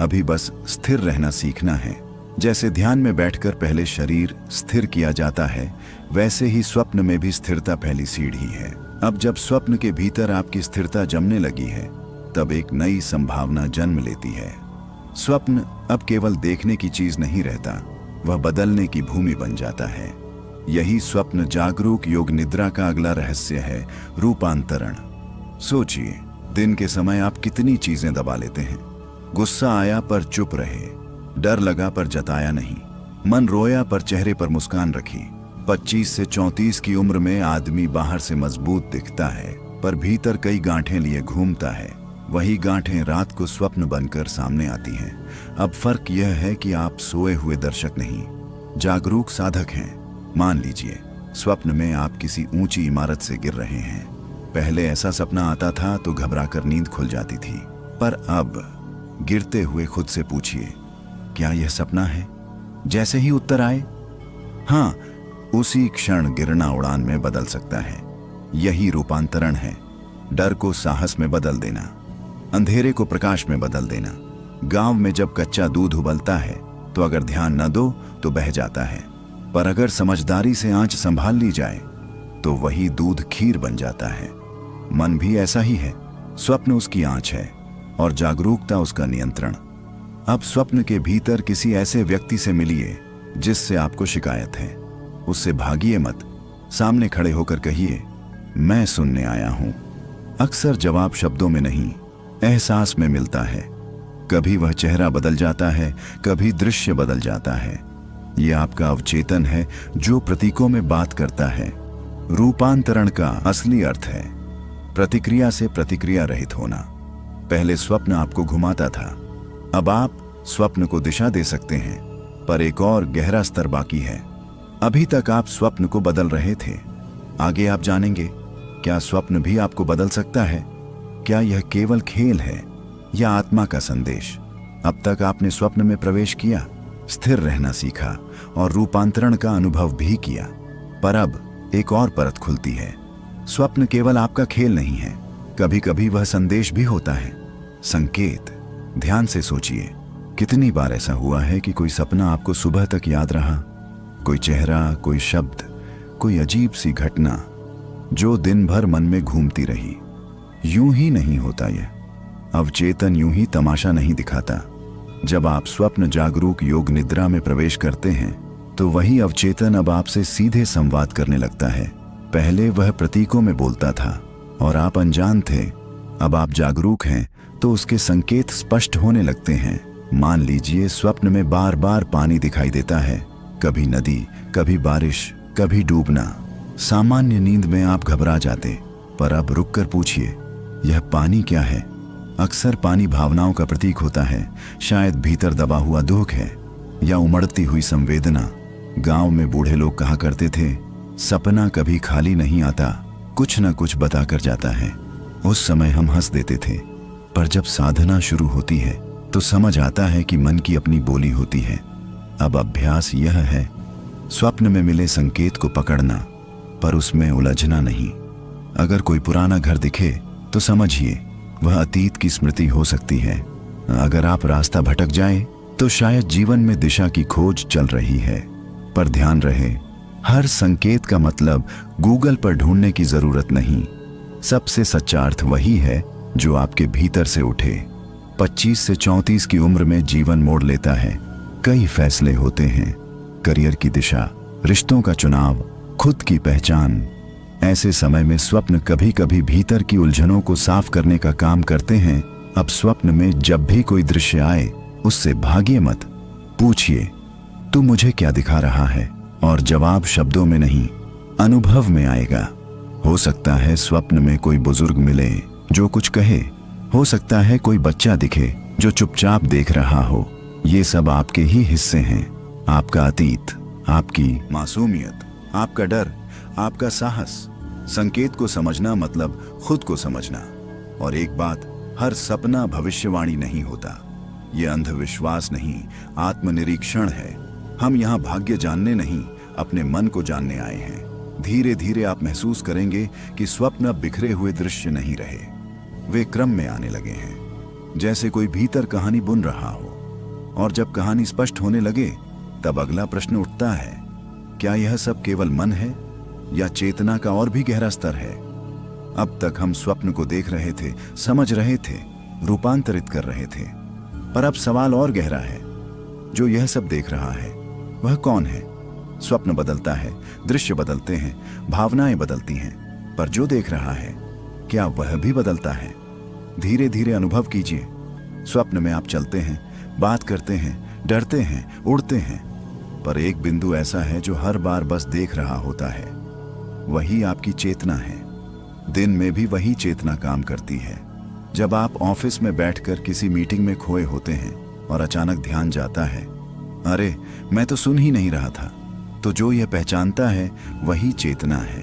अभी बस स्थिर रहना सीखना है। जैसे ध्यान में बैठकर पहले शरीर स्थिर किया जाता है, वैसे ही स्वप्न में भी स्थिरता पहली सीढ़ी है। अब जब स्वप्न के भीतर आपकी स्थिरता जमने लगी है, तब एक नई संभावना जन्म लेती है। स्वप्न अब केवल देखने की चीज नहीं रहता, वह बदलने की भूमि बन जाता है। यही स्वप्न जागरूक योग निद्रा का अगला रहस्य है, रूपांतरण। सोचिए, दिन के समय आप कितनी चीजें दबा लेते हैं। गुस्सा आया पर चुप रहे, डर लगा पर जताया नहीं, मन रोया पर चेहरे पर मुस्कान रखी। 25 से 34 की उम्र में आदमी बाहर से मजबूत दिखता है, पर भीतर कई गांठें लिए घूमता है। वही गांठें रात को स्वप्न बनकर सामने आती हैं। अब फर्क यह है कि आप सोए हुए दर्शक नहीं, जागरूक साधक हैं। मान लीजिए, स्वप्न में आप किसी ऊंची इमारत से गिर रहे हैं। पहले ऐसा सपना आता था तो घबराकर नींद खुल जाती थी, पर अब गिरते हुए खुद से पूछिए, क्या यह सपना है? जैसे ही उत्तर आए हाँ, उसी क्षण गिरना उड़ान में बदल सकता है। यही रूपांतरण है, डर को साहस में बदल देना। अंधेरे को प्रकाश में बदल देना। गांव में जब कच्चा दूध उबलता है तो अगर ध्यान न दो तो बह जाता है, पर अगर समझदारी से आंच संभाल ली जाए तो वही दूध खीर बन जाता है। मन भी ऐसा ही है। स्वप्न उसकी आंच है और जागरूकता उसका नियंत्रण। अब स्वप्न के भीतर किसी ऐसे व्यक्ति से मिलिए जिससे आपको शिकायत है। उससे भागिए मत, सामने खड़े होकर कहिए, मैं सुनने आया हूं। अक्सर जवाब शब्दों में नहीं, एहसास में मिलता है। कभी वह चेहरा बदल जाता है, कभी दृश्य बदल जाता है। यह आपका अवचेतन है जो प्रतीकों में बात करता है। रूपांतरण का असली अर्थ है प्रतिक्रिया से प्रतिक्रिया रहित होना। पहले स्वप्न आपको घुमाता था, अब आप स्वप्न को दिशा दे सकते हैं, पर एक और गहरा स्तर बाकी है। अभी तक आप स्वप्न को बदल रहे थे, आगे आप जानेंगे क्या स्वप्न भी आपको बदल सकता है। क्या यह केवल खेल है या आत्मा का संदेश। अब तक आपने स्वप्न में प्रवेश किया, स्थिर रहना सीखा और रूपांतरण का अनुभव भी किया, पर अब एक और परत खुलती है। स्वप्न केवल आपका खेल नहीं है, कभी कभी वह संदेश भी होता है, संकेत। ध्यान से सोचिए, कितनी बार ऐसा हुआ है कि कोई सपना आपको सुबह तक याद रहा, कोई चेहरा, कोई शब्द, कोई अजीब सी घटना जो दिन भर मन में घूमती रही। यूं ही नहीं होता यह, अवचेतन यूं ही तमाशा नहीं दिखाता। जब आप स्वप्न जागरूक योग निद्रा में प्रवेश करते हैं तो वही अवचेतन अब आपसे सीधे संवाद करने लगता है। पहले वह प्रतीकों में बोलता था और आप अनजान थे, अब आप जागरूक हैं तो उसके संकेत स्पष्ट होने लगते हैं। मान लीजिए स्वप्न में बार बार पानी दिखाई देता है, कभी नदी, कभी बारिश, कभी डूबना। सामान्य नींद में आप घबरा जाते, पर अब रुककर पूछिए, यह पानी क्या है? अक्सर पानी भावनाओं का प्रतीक होता है, शायद भीतर दबा हुआ दुख है या उमड़ती हुई संवेदना। गांव में बूढ़े लोग कहा करते थे, सपना कभी खाली नहीं आता, कुछ न कुछ बता कर जाता है। उस समय हम हंस देते थे, पर जब साधना शुरू होती है तो समझ आता है कि मन की अपनी बोली होती है। अब अभ्यास यह है, स्वप्न में मिले संकेत को पकड़ना, पर उसमें उलझना नहीं। अगर कोई पुराना घर दिखे तो समझिए वह अतीत की स्मृति हो सकती है। अगर आप रास्ता भटक जाएं तो शायद जीवन में दिशा की खोज चल रही है। पर ध्यान रहे, हर संकेत का मतलब गूगल पर ढूंढने की जरूरत नहीं। सबसे सच्चा अर्थ वही है जो आपके भीतर से उठे। 25 से 34 की उम्र में जीवन मोड़ लेता है। कई फैसले होते हैं, करियर की दिशा, रिश्तों का चुनाव, खुद की पहचान। ऐसे समय में स्वप्न कभी कभी भीतर की उलझनों को साफ करने का काम करते हैं। अब स्वप्न में जब भी कोई दृश्य आए उससे भागिए मत, पूछिए, तू मुझे क्या दिखा रहा है? और जवाब शब्दों में नहीं, अनुभव में आएगा। हो सकता है स्वप्न में कोई बुजुर्ग मिले जो कुछ कहे, हो सकता है कोई बच्चा दिखे जो चुपचाप देख रहा हो। ये सब आपके ही हिस्से हैं, आपका अतीत, आपकी मासूमियत, आपका डर, आपका साहस। संकेत को समझना मतलब खुद को समझना। और एक बात, हर सपना भविष्यवाणी नहीं होता। यह अंधविश्वास नहीं, आत्मनिरीक्षण है। हम यहाँ भाग्य जानने नहीं, अपने मन को जानने आए हैं। धीरे धीरे आप महसूस करेंगे कि स्वप्न बिखरे हुए दृश्य नहीं रहे, वे क्रम में आने लगे हैं, जैसे कोई भीतर कहानी बुन रहा हो। और जब कहानी स्पष्ट होने लगे तब अगला प्रश्न उठता है, क्या यह सब केवल मन है या चेतना का और भी गहरा स्तर है? अब तक हम स्वप्न को देख रहे थे, समझ रहे थे, रूपांतरित कर रहे थे, पर अब सवाल और गहरा है। जो यह सब देख रहा है वह कौन है? स्वप्न बदलता है, दृश्य बदलते हैं, भावनाएं बदलती हैं, पर जो देख रहा है क्या वह भी बदलता है? धीरे धीरे अनुभव कीजिए। स्वप्न में आप चलते हैं, बात करते हैं, डरते हैं, उड़ते हैं, पर एक बिंदु ऐसा है जो हर बार बस देख रहा होता है। वही आपकी चेतना है। दिन में भी वही चेतना काम करती है। जब आप ऑफिस में बैठकर किसी मीटिंग में खोए होते हैं और अचानक ध्यान जाता है, अरे मैं तो सुन ही नहीं रहा था, तो जो यह पहचानता है वही चेतना है।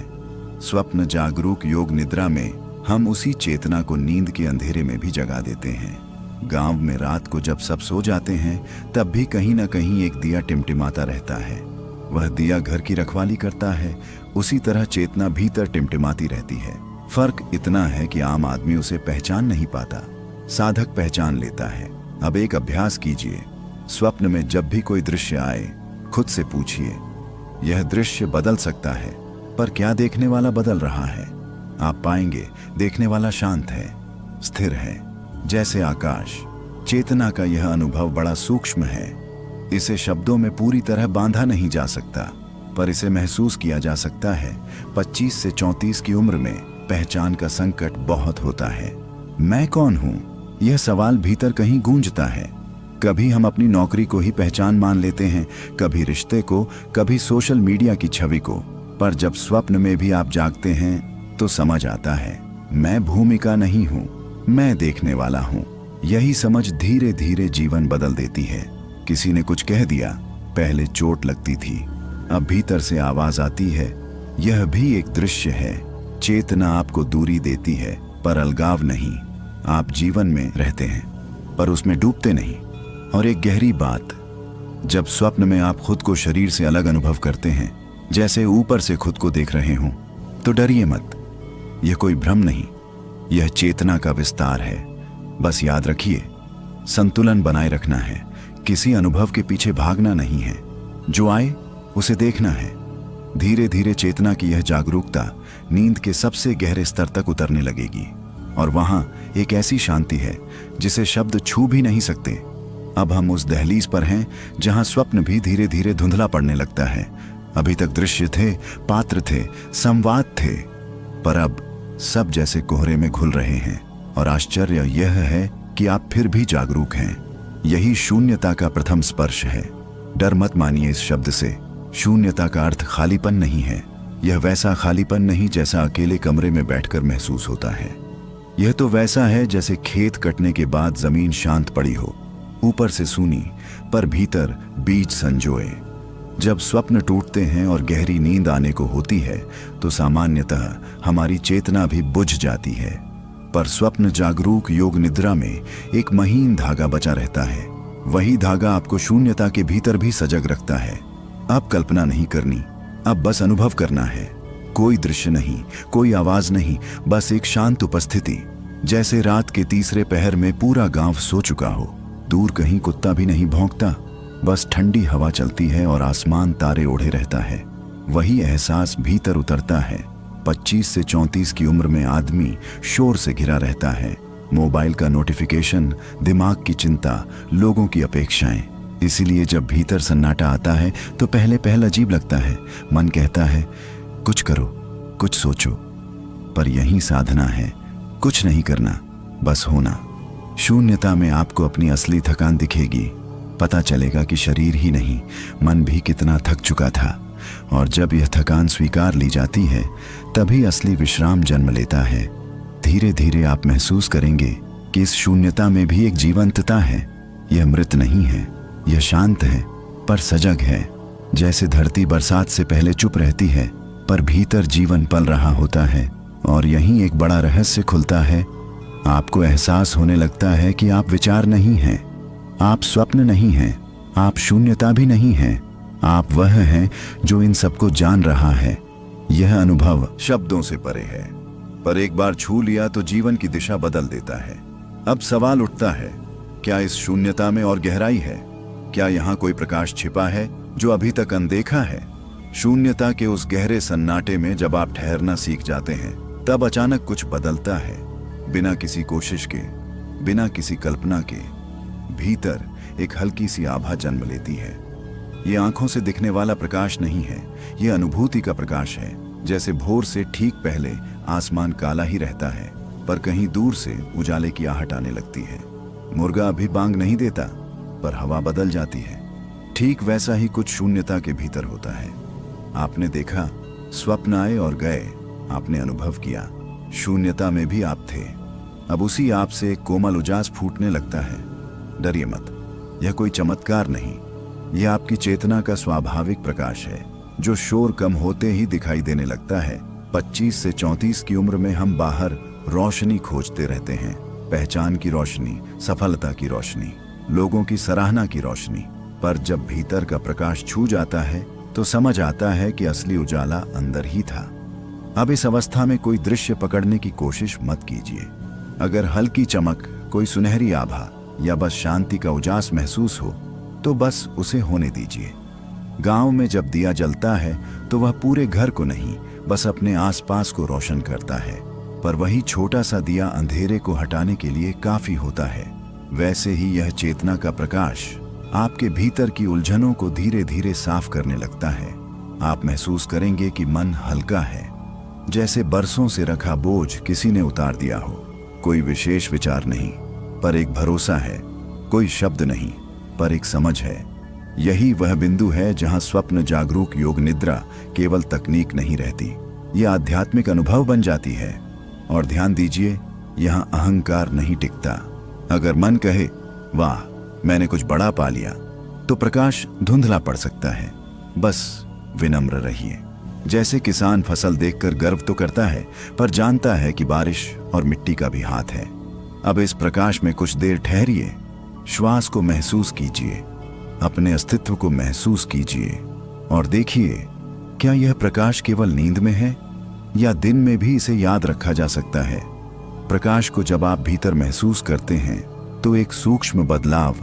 स्वप्न जागरूक योग निद्रा में हम उसी चेतना को नींद के अंधेरे में भी जगा देते हैं। गांव में रात को जब सब सो जाते हैं तब भी कहीं ना कहीं एक दिया टिमटिमाता रहता है। वह दिया घर की रखवाली करता है, उसी तरह चेतना भीतर टिमटिमाती रहती है। फर्क इतना है कि आम आदमी उसे पहचान नहीं पाता। साधक पहचान लेता है। अब एक अभ्यास कीजिए। स्वप्न में जब भी कोई दृश्य आए, खुद से पूछिए, यह दृश्य बदल सकता है, पर क्या देखने वाला बदल रहा है? आप पाएंगे देखने वाला शांत है, स्थिर है, जैसे आकाश। चेतना का यह अनुभव बड़ा सूक्ष्म है। इसे शब्दों में पूरी तरह बांधा नहीं जा सकता, पर इसे महसूस किया जा सकता है। 25 से 34 की उम्र में पहचान का संकट बहुत होता है। मैं कौन हूं? यह सवाल भीतर कहीं गूंजता है। कभी हम अपनी नौकरी को ही पहचान मान लेते हैं, कभी रिश्ते को, कभी सोशल मीडिया की छवि को। पर जब स्वप्न में भी आप जागते हैं तो समझ आता है, मैं भूमिका नहीं हूं, मैं देखने वाला हूं। यही समझ धीरे धीरे जीवन बदल देती है। किसी ने कुछ कह दिया, पहले चोट लगती थी, अब भीतर से आवाज आती है, यह भी एक दृश्य है। चेतना आपको दूरी देती है, पर अलगाव नहीं। आप जीवन में रहते हैं, पर उसमें डूबते नहीं। और एक गहरी बात, जब स्वप्न में आप खुद को शरीर से अलग अनुभव करते हैं, जैसे ऊपर से खुद को देख रहे हों, तो डरिए मत। यह कोई भ्रम नहीं, यह चेतना का विस्तार है। बस याद रखिए, संतुलन बनाए रखना है। किसी अनुभव के पीछे भागना नहीं है। जो आए उसे देखना है। धीरे धीरे चेतना की यह जागरूकता नींद के सबसे गहरे स्तर तक उतरने लगेगी, और वहां एक ऐसी शांति है जिसे शब्द छू भी नहीं सकते। अब हम उस दहलीज पर हैं जहां स्वप्न भी धीरे धीरे धुंधला पड़ने लगता है। अभी तक दृश्य थे, पात्र थे, संवाद थे, पर अब सब जैसे कोहरे में घुल रहे हैं। और आश्चर्य यह है कि आप फिर भी जागरूक हैं। यही शून्यता का प्रथम स्पर्श है। डर मत मानिए इस शब्द से। शून्यता का अर्थ खालीपन नहीं है। यह वैसा खालीपन नहीं जैसा अकेले कमरे में बैठकर महसूस होता है। यह तो वैसा है जैसे खेत कटने के बाद जमीन शांत पड़ी हो, ऊपर से सूनी, पर भीतर बीज संजोए। जब स्वप्न टूटते हैं और गहरी नींद आने को होती है, तो सामान्यतः हमारी चेतना भी बुझ जाती है। पर स्वप्न जागरूक योग निद्रा में एक महीन धागा बचा रहता है। वही धागा आपको शून्यता के भीतर भी सजग रखता है। अब कल्पना नहीं करनी, अब बस अनुभव करना है। कोई दृश्य नहीं, कोई आवाज नहीं, बस एक शांत उपस्थिति। जैसे रात के तीसरे पहर में पूरा गांव सो चुका हो। दूर कहीं कुत्ता भी नहीं भौंकता, बस ठंडी हवा चलती है और आसमान तारे ओढ़े रहता है। वही एहसास भीतर उतरता है। 25 से 34 की उम्र में आदमी शोर से घिरा रहता है। मोबाइल का नोटिफिकेशन, दिमाग की चिंता, लोगों की अपेक्षाएं। इसीलिए जब भीतर सन्नाटा आता है तो पहले अजीब लगता है। मन कहता है कुछ करो, कुछ सोचो, पर यही साधना है। कुछ नहीं करना, बस होना। शून्यता में आपको अपनी असली थकान दिखेगी। पता चलेगा कि शरीर ही नहीं, मन भी कितना थक चुका था। और जब यह थकान स्वीकार ली जाती है, तभी असली विश्राम जन्म लेता है। धीरे धीरे आप महसूस करेंगे कि इस शून्यता में भी एक जीवंतता है। यह मृत नहीं है, यह शांत है, पर सजग है। जैसे धरती बरसात से पहले चुप रहती है, पर भीतर जीवन पल रहा होता है। और यहीं एक बड़ा रहस्य खुलता है। आपको एहसास होने लगता है कि आप विचार नहीं हैं, आप स्वप्न नहीं हैं, आप शून्यता भी नहीं हैं। आप वह हैं जो इन सबको जान रहा है। यह अनुभव शब्दों से परे है, पर एक बार छू लिया तो जीवन की दिशा बदल देता है। अब सवाल उठता है, क्या इस शून्यता में और गहराई है? क्या यहाँ कोई प्रकाश छिपा है जो अभी तक अनदेखा है? शून्यता के उस गहरे सन्नाटे में जब आप ठहरना सीख जाते हैं, तब अचानक कुछ बदलता है। बिना किसी कोशिश के, बिना किसी कल्पना के, भीतर एक हल्की सी आभा जन्म लेती है। ये आंखों से दिखने वाला प्रकाश नहीं है, ये अनुभूति का प्रकाश है। जैसे भोर से ठीक पहले आसमान काला ही रहता है, पर कहीं दूर से उजाले की आहट आने लगती है। मुर्गा अभी बांग नहीं देता, पर हवा बदल जाती है। ठीक वैसा ही कुछ शून्यता के भीतर होता है। आपने देखा, स्वप्न आए और गए, आपने अनुभव किया, शून्यता में भी आप थे। अब उसी आप से एक कोमल उजास फूटने लगता है। डरिए मत, यह कोई चमत्कार नहीं, यह आपकी चेतना का स्वाभाविक प्रकाश है, जो शोर कम होते ही दिखाई देने लगता है। 25 से 34 की उम्र में हम बाहर रोशनी खोजते रहते हैं, पहचान की रोशनी, सफलता की रोशनी, लोगों की सराहना की रोशनी। पर जब भीतर का प्रकाश छू जाता है तो समझ आता है कि असली उजाला अंदर ही था। अब इस अवस्था में कोई दृश्य पकड़ने की कोशिश मत कीजिए। अगर हल्की चमक, कोई सुनहरी आभा या बस शांति का उजास महसूस हो तो बस उसे होने दीजिए। गांव में जब दिया जलता है तो वह पूरे घर को नहीं, बस अपने आसपास को रोशन करता है, पर वही छोटा सा दिया अंधेरे को हटाने के लिए काफी होता है। वैसे ही यह चेतना का प्रकाश आपके भीतर की उलझनों को धीरे धीरे साफ करने लगता है। आप महसूस करेंगे कि मन हल्का है, जैसे बरसों से रखा बोझ किसी ने उतार दिया हो। कोई विशेष विचार नहीं, पर एक भरोसा है। कोई शब्द नहीं, पर एक समझ है। यही वह बिंदु है जहां स्वप्न जागरूक योग निद्रा केवल तकनीक नहीं रहती, यह आध्यात्मिक अनुभव बन जाती है। और ध्यान दीजिए, यहां अहंकार नहीं टिकता। अगर मन कहे वाह मैंने कुछ बड़ा पा लिया, तो प्रकाश धुंधला पड़ सकता है। बस विनम्र रहिए। जैसे किसान फसल देखकर गर्व तो करता है, पर जानता है कि बारिश और मिट्टी का भी हाथ है। अब इस प्रकाश में कुछ देर ठहरिए, श्वास को महसूस कीजिए, अपने अस्तित्व को महसूस कीजिए और देखिए क्या यह प्रकाश केवल नींद में है या दिन में भी इसे याद रखा जा सकता है। प्रकाश को जब आप भीतर महसूस करते हैं तो एक सूक्ष्म बदलाव